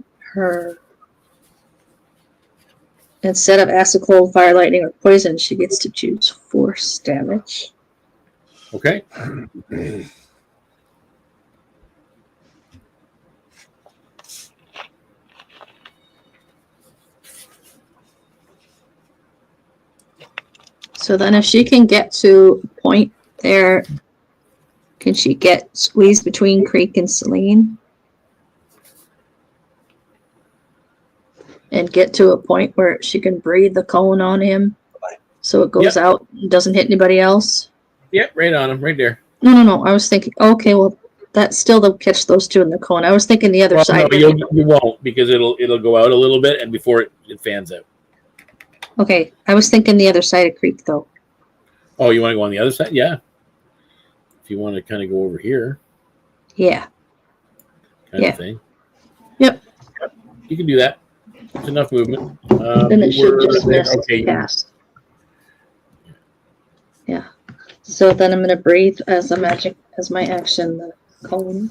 instead of acid, cold, fire, lightning, or poison, she gets to choose force damage. Okay. So then if she can get to a point there, can she get squeezed between Creek and Celine? And get to a point where she can breathe the cone on him so it goes out and doesn't hit anybody else? Yep, right on him, right there. No. I was thinking, okay, well, that's still they'll catch those two in the cone. I was thinking the other side. No, you won't, because it'll go out a little bit and before it fans out. Okay, I was thinking the other side of creek though. Oh, you want to go on the other side? Yeah. If you want to kind of go over here, Yeah. kind Yeah. of thing. Yep. You can do that. It's enough movement. Then it should just miss okay. cast. Yeah. So then I'm gonna breathe as a magic as my action the cone.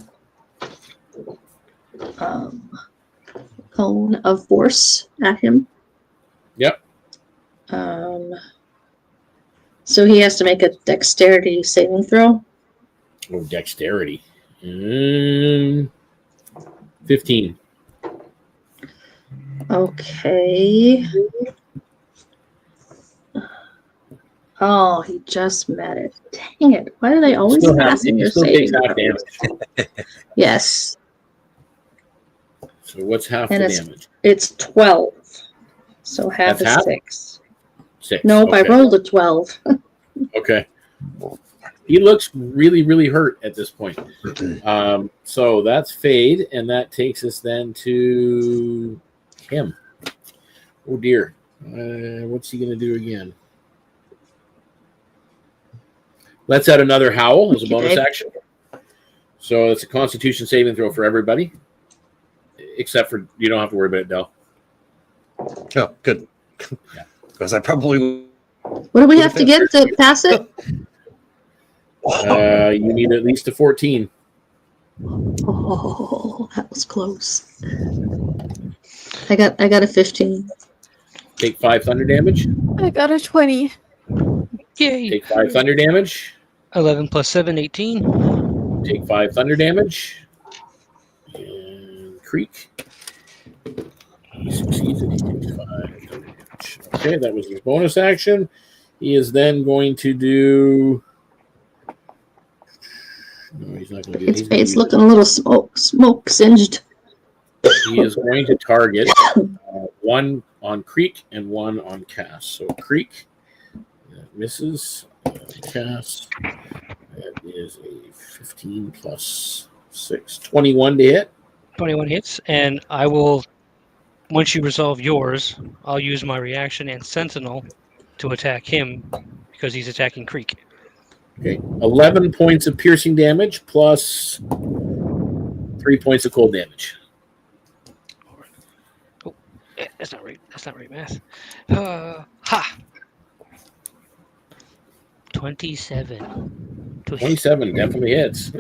Cone of force at him. Yep. So he has to make a dexterity saving throw. Oh, dexterity. 15. Okay. Oh, he just met it. Dang it. Why are they always passing your takes saving half damage. Yes. So what's half And the damage? it's 12. So half That's is half? 6. 6. Nope, I Okay. rolled a 12. Okay. He looks really, really hurt at this point. So that's Fade, and that takes us then to him. Oh dear. What's he going to do again? Let's add another howl as a bonus action. So it's a Constitution saving throw for everybody, except for you don't have to worry about it, Del. Oh, good. Yeah. Because I probably. What do we have to get to pass it? You need at least a 14. Oh, that was close. I got a 15. Take 5 thunder damage. I got a 20. Yay! Take 5 thunder damage. 11 plus 7, 18. Take 5 thunder damage. And Creek. He succeeds and he takes 5 thunder damage. Okay, that was his bonus action. He is then going to do. No, he's not going to do that. It's looking a little smoke singed. He is going to target one on Creek and one on Cass. So Creek misses. Cass, that is a 15 plus 6, 21 to hit. 21 hits, and I will, once you resolve yours, I'll use my reaction and Sentinel to attack him because he's attacking Creek. Okay, 11 points of piercing damage plus 3 points of cold damage. Oh, that's not right. That's not right math. Ha! 27. 27 definitely hits.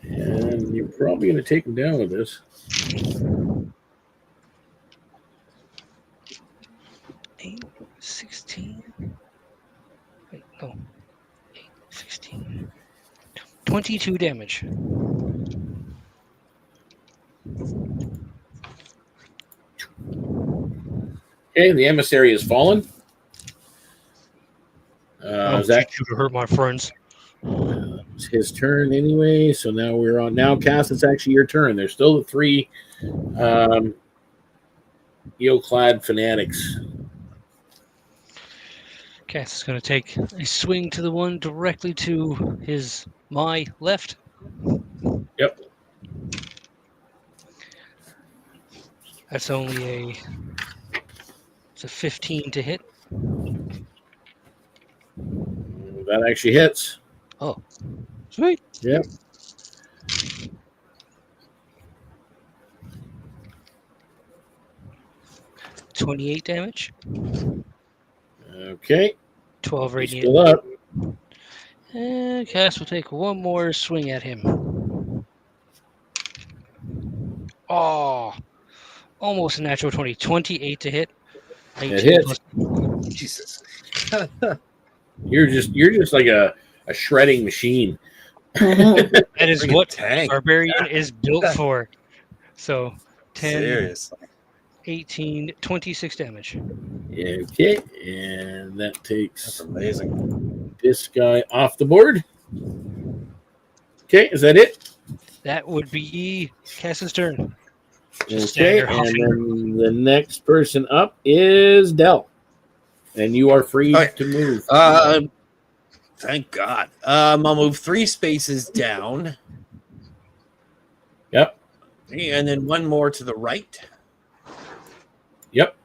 And you're probably going to take him down with this. 8, 16. Wait, no. 8, 16. 22 damage. Okay, the emissary has fallen. I'll Zach, teach you to hurt my friends. it's his turn anyway. So now we're on. Now, Cass, it's actually your turn. There's still the 3 eel-clad fanatics. Cass is going to take a swing to the one directly to my left. Yep. That's only it's a 15 to hit. That actually hits. Oh, sweet. Yep. $28 damage. Okay. 12 He's radiant. still up. And Cass will take one more swing at him. Oh, almost a natural 20. 28 to hit. It hits. Plus- Jesus. You're just like a shredding machine. That is Bring a what tank. Barbarian is built for. So 10, Serious. 18, 26 damage. Okay, and that That's takes amazing. this guy off the board. Okay, is that it? That would be Cass's turn. Just Okay, stand there and huffing. then the next person up is Del. And you are free Okay. to move. Thank God. I'll move 3 spaces down. Yep. And then one more to the right. Yep.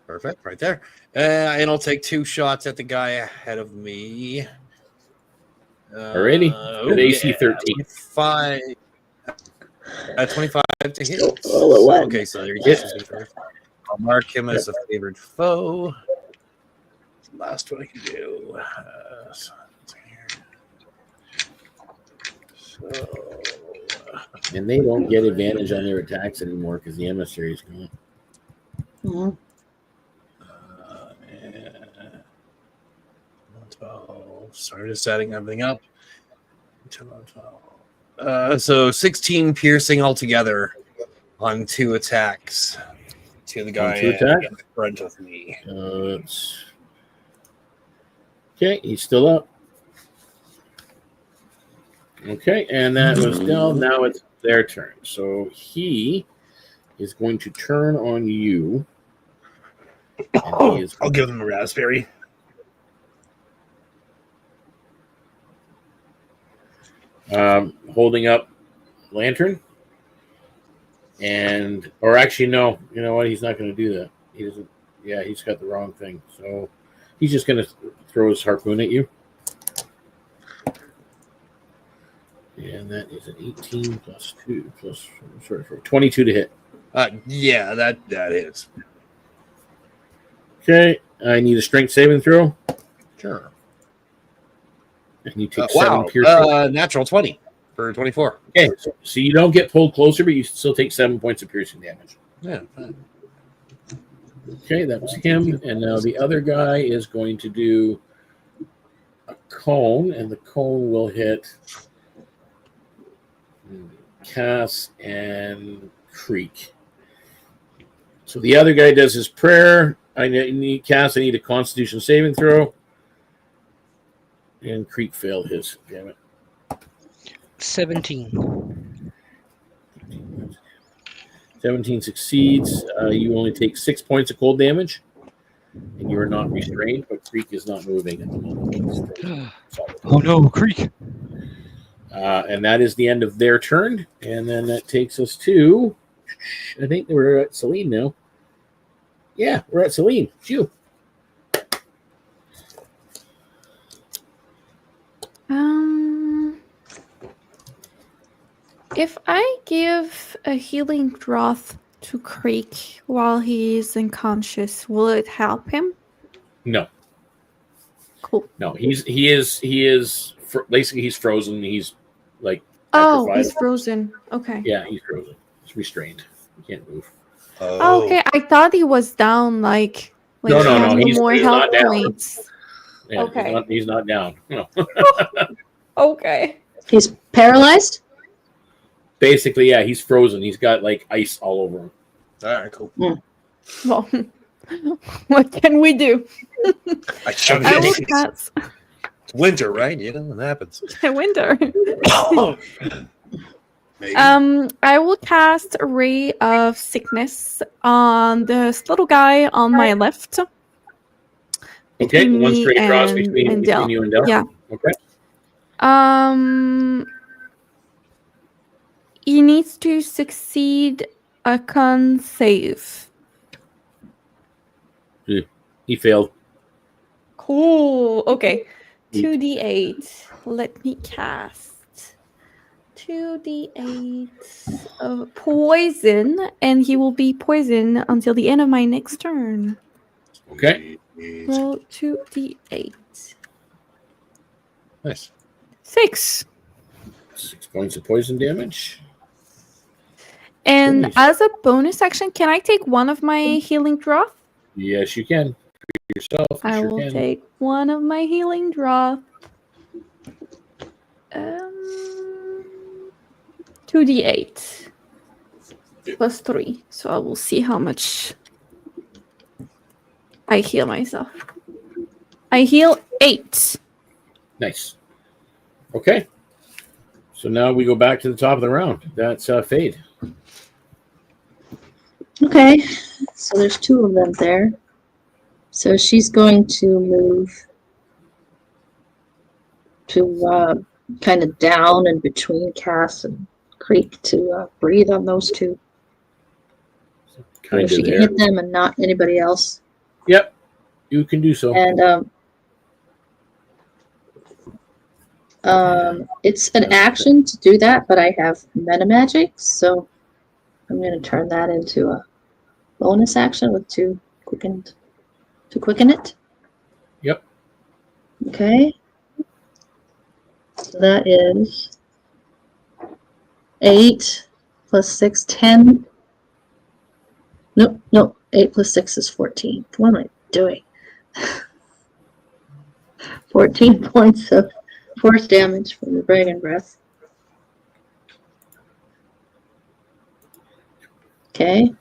Perfect, right there. And I'll take 2 shots at the guy ahead of me. Alrighty. At AC 13. 25 to hit. Roll a one. Okay, so there you Hit. go. I'll mark him as a favored foe. Last one I can do. And they don't get advantage on their attacks anymore because the emissary is gone. Mhm. 12. Sorry, just setting everything up. 12. So 16 piercing altogether on 2 attacks to the guy 2 attacks? in front of me. Okay, he's still up. Okay, and that was Dell. Now it's their turn. So he is going to turn on you. And he is I'll give him a raspberry. holding up lantern. Or actually, no. You know what? He's not going to do that. He doesn't. Yeah, he's got the wrong thing. So he's just going to throw his harpoon at you. And that is an 18 plus 2 plus 22 to hit. Yeah, that is. Okay, I need a strength saving throw. Sure. And you take 7 piercing. Natural 20 for 24. Okay, so you don't get pulled closer, but you still take 7 points of piercing damage. Yeah. Okay, that was him. And now the other guy is going to do a cone, and the cone will hit Cass and Creek. So the other guy does his prayer. I need Cass. I need a Constitution saving throw. And Creek failed his. Damn it. 17. 17 succeeds. You only take 6 points of cold damage. And you are not restrained, but Creek is not moving at the moment. Oh no, Creek. And that is the end of their turn. And then that takes us to, I think we're at Celine now. Yeah, we're at Celine. It's you. If I give a healing draught to Creek while he is unconscious, will it help him? No. Cool. No, he's basically he's frozen. He's like He's frozen. Okay. Yeah, he's frozen. He's restrained. He can't move. Oh, okay. I thought he was down. Like No, he had he's more not health down. points. Yeah, Okay. He's not down. No. Okay. He's paralyzed? Basically, yeah, he's frozen. He's got like ice all over him. All right, cool. Well, what can we do? I will cast It's winter, right? You know, it happens. winter. Maybe. I will cast a ray of sickness on this little guy on my left. Okay, between one me straight across and between Del. you and Del. Yeah. Okay. He needs to succeed a con save. He failed. Cool. Okay. 2d8. Let me cast 2d8 of poison, and he will be poisoned until the end of my next turn. Okay. Roll 2d8. Nice. 6. 6 points of poison damage. And Nice. as a bonus action, can I take one of my healing draught? Yes, you can. For yourself. You I sure will can. take one of my healing draught. 2d8 plus 3. So I will see how much I heal myself. I heal 8. Nice. Okay. So now we go back to the top of the round. That's Fade. Okay, so there's 2 of them there. So she's going to move to kind of down and between Cass and Creek to breathe on those 2. kind she of can there. hit them and not anybody else. Yep, you can do so. And it's an action to do that, but I have meta magic, so I'm going to turn that into a bonus action with to quicken it. Yep. Okay. So that is 8 plus 6, 10. Nope. 8 plus 6 is 14. What am I doing? 14 points of force damage from the dragon breath. Okay.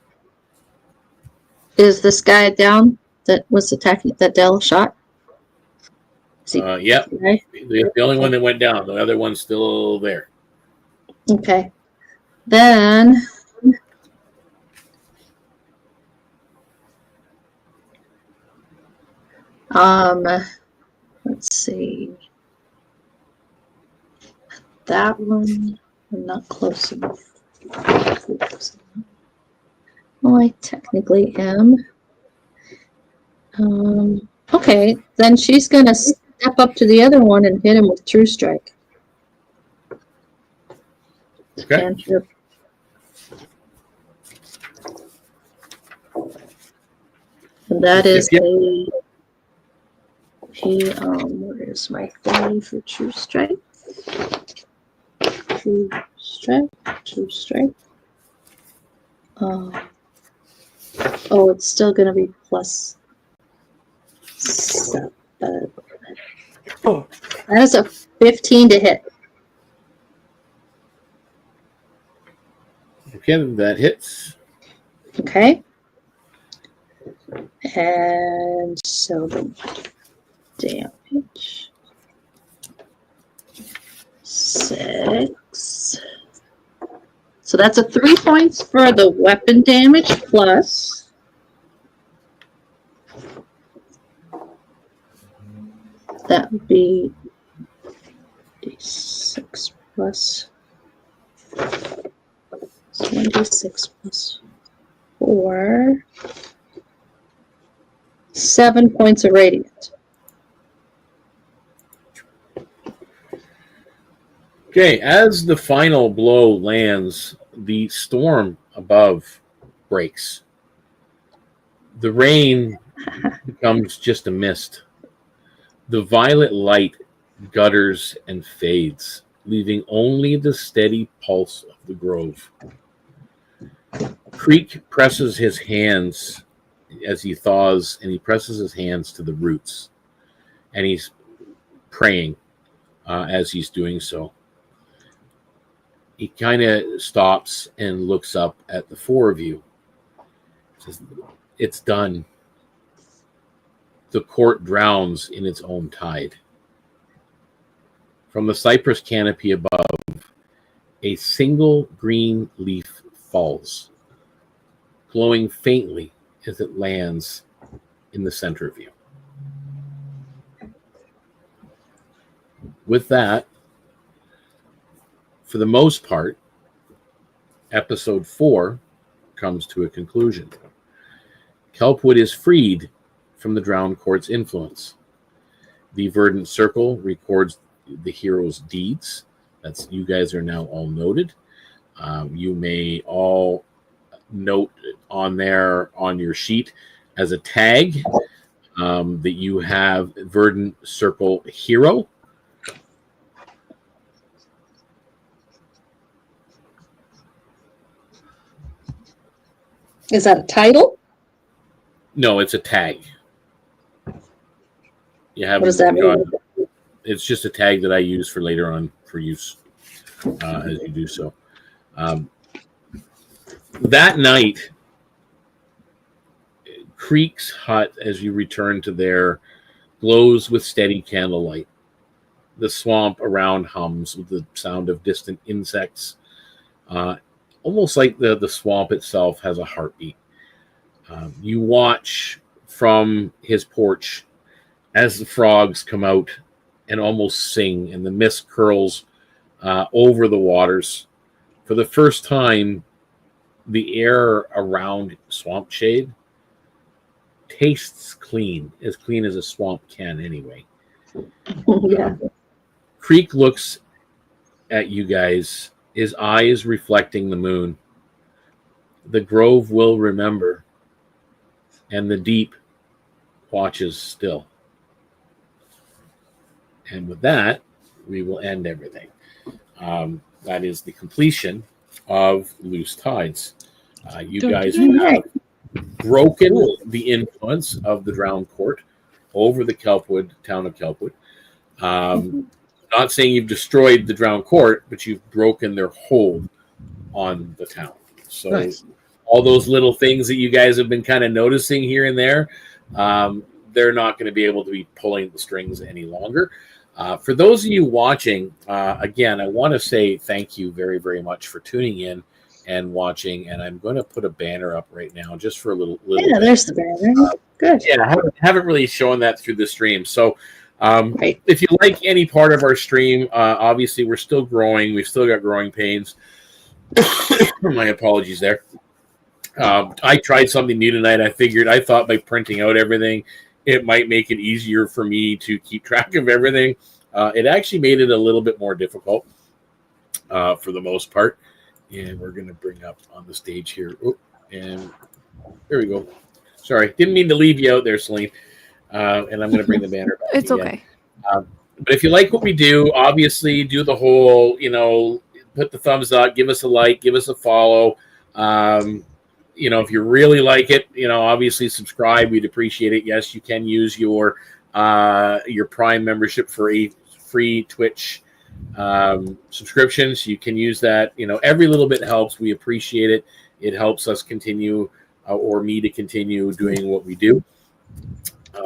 Is this guy down that was attacking that Dell shot? Yep. Okay. The only one that went down. The other one's still there. Okay. Then let's see. That one, I'm not close enough. Well, I technically am. Okay, then she's gonna step up to the other one and hit him with True Strike. Okay. Cantrip. And that is where is my thing for True Strike? True Strike. It's still gonna be plus 7. That is a 15 to hit. Okay, that hits. Okay. And so the damage 6. So that's a 3 points for the weapon damage plus that would be 6 plus 26 plus 4. 7 points of radiant. Okay, as the final blow lands, the storm above breaks. The rain becomes just a mist. The violet light gutters and fades, leaving only the steady pulse of the grove. Creek presses his hands as he thaws, and he presses his hands to the roots, and he's praying as he's doing so. He kind of stops and looks up at the 4 of you. Says, "It's done. The court drowns in its own tide." From the cypress canopy above, a single green leaf falls, glowing faintly as it lands in the center of you. With that, for the most part, episode 4 comes to a conclusion. Kelpwood is freed from the Drowned Court's influence. The Verdant Circle records the hero's deeds. That's, you guys are now all noted. You may all note on there on your sheet as a tag that you have Verdant Circle Hero. Is that a title? No, it's a tag. You have. What does that mean? It's just a tag that I use for later on for use as you do so. That night, Creek's hut, as you return to there, glows with steady candlelight. The swamp around hums with the sound of distant insects, almost like the swamp itself has a heartbeat. You watch from his porch as the frogs come out and almost sing, and the mist curls over the waters. For the first time the air around Swamp Shade tastes clean as a swamp can anyway. Yeah. Creek looks at you guys, his eyes reflecting the moon. The grove will remember, and the deep watches still. And with that, we will end everything. That is the completion of Loose Tides. You guys have broken the influence of the Drowned Court over the town of Kelpwood. Not saying you've destroyed the Drowned Court, but you've broken their hold on the town. So Nice. all those little things that you guys have been kind of noticing here and there, they're not going to be able to be pulling the strings any longer. For those of you watching, again, I want to say thank you very, very much for tuning in and watching. And I'm going to put a banner up right now just for a little Yeah, bit. there's the banner. Good. Yeah, I haven't really shown that through the stream. So Right. if you like any part of our stream, obviously we're still growing. We've still got growing pains. My apologies there. I tried something new tonight. I thought by printing out everything, it might make it easier for me to keep track of everything. It actually made it a little bit more difficult for the most part. And we're going to bring up on the stage here. Oh, and there we go. Sorry, didn't mean to leave you out there, Celine. And I'm going to bring the banner back. It's again. okay. But if you like what we do, obviously do the whole, put the thumbs up, give us a like, give us a follow. If you really like it, obviously subscribe. We'd appreciate it. Yes, you can use your Prime membership for a free Twitch subscription. So you can use that. Every little bit helps. We appreciate it. It helps us continue, or me to continue doing what we do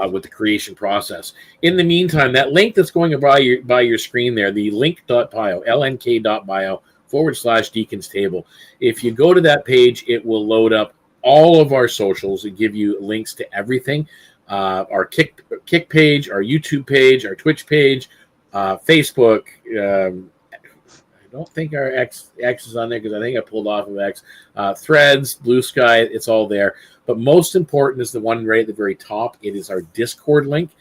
with the creation process. In the meantime, that link that's going by your screen there, the link.bio, lnk.bio /DeaconsTable. If you go to that page, it will load up all of our socials and give you links to everything. Our Kick page, our YouTube page, our Twitch page, Facebook. I don't think our X is on there because I think I pulled off of X. Threads, Blue Sky, it's all there. But most important is the one right at the very top. It is our Discord link.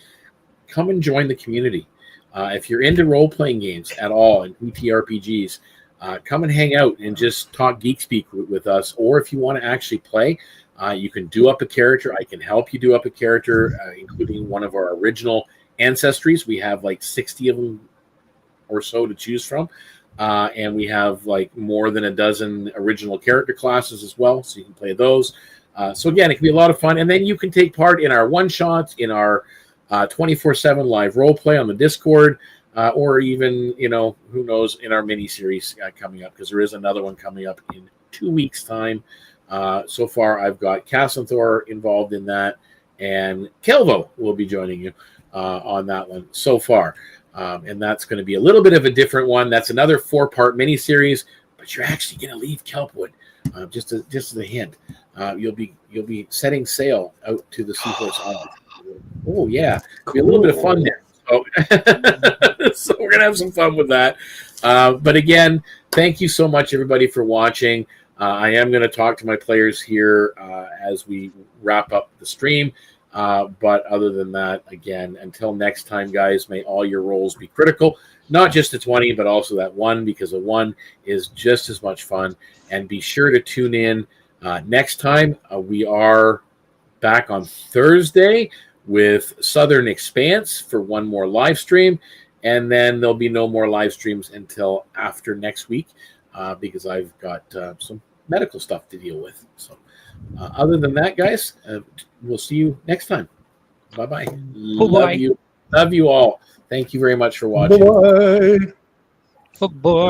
Come and join the community. If you're into role-playing games at all and PTRPGs, come and hang out and just talk geek speak with us. Or if you want to actually play, you can do up a character. I can help you do up a character, including one of our original ancestries. We have like 60 of them or so to choose from. And we have like more than a dozen original character classes as well. So you can play those. So again, it can be a lot of fun. And then you can take part in our one-shots, in our 24/7 live role play on the Discord, or even, who knows, in our mini-series coming up, because there is another one coming up in 2 weeks' time. So far, I've got Cassanthor involved in that, and Kelvo will be joining you on that one so far. And that's going to be a little bit of a different one. That's another 4-part mini-series, but you're actually going to leave Kelpwood. Just as a hint, you'll be setting sail out to the Seahorse Island. Oh yeah, be a little bit of fun there. So we're gonna have some fun with that. But again, thank you so much, everybody, for watching. I am going to talk to my players here as we wrap up the stream. But other than that, again, until next time, guys, may all your rolls be critical. Not just a 20, but also that 1, because a 1 is just as much fun. And be sure to tune in next time. We are back on Thursday with Southern Expanse for one more live stream. And then there'll be no more live streams until after next week because I've got some medical stuff to deal with. So other than that, guys, we'll see you next time. Bye-bye. Love you all. Thank you very much for watching. Bye. Oh boy.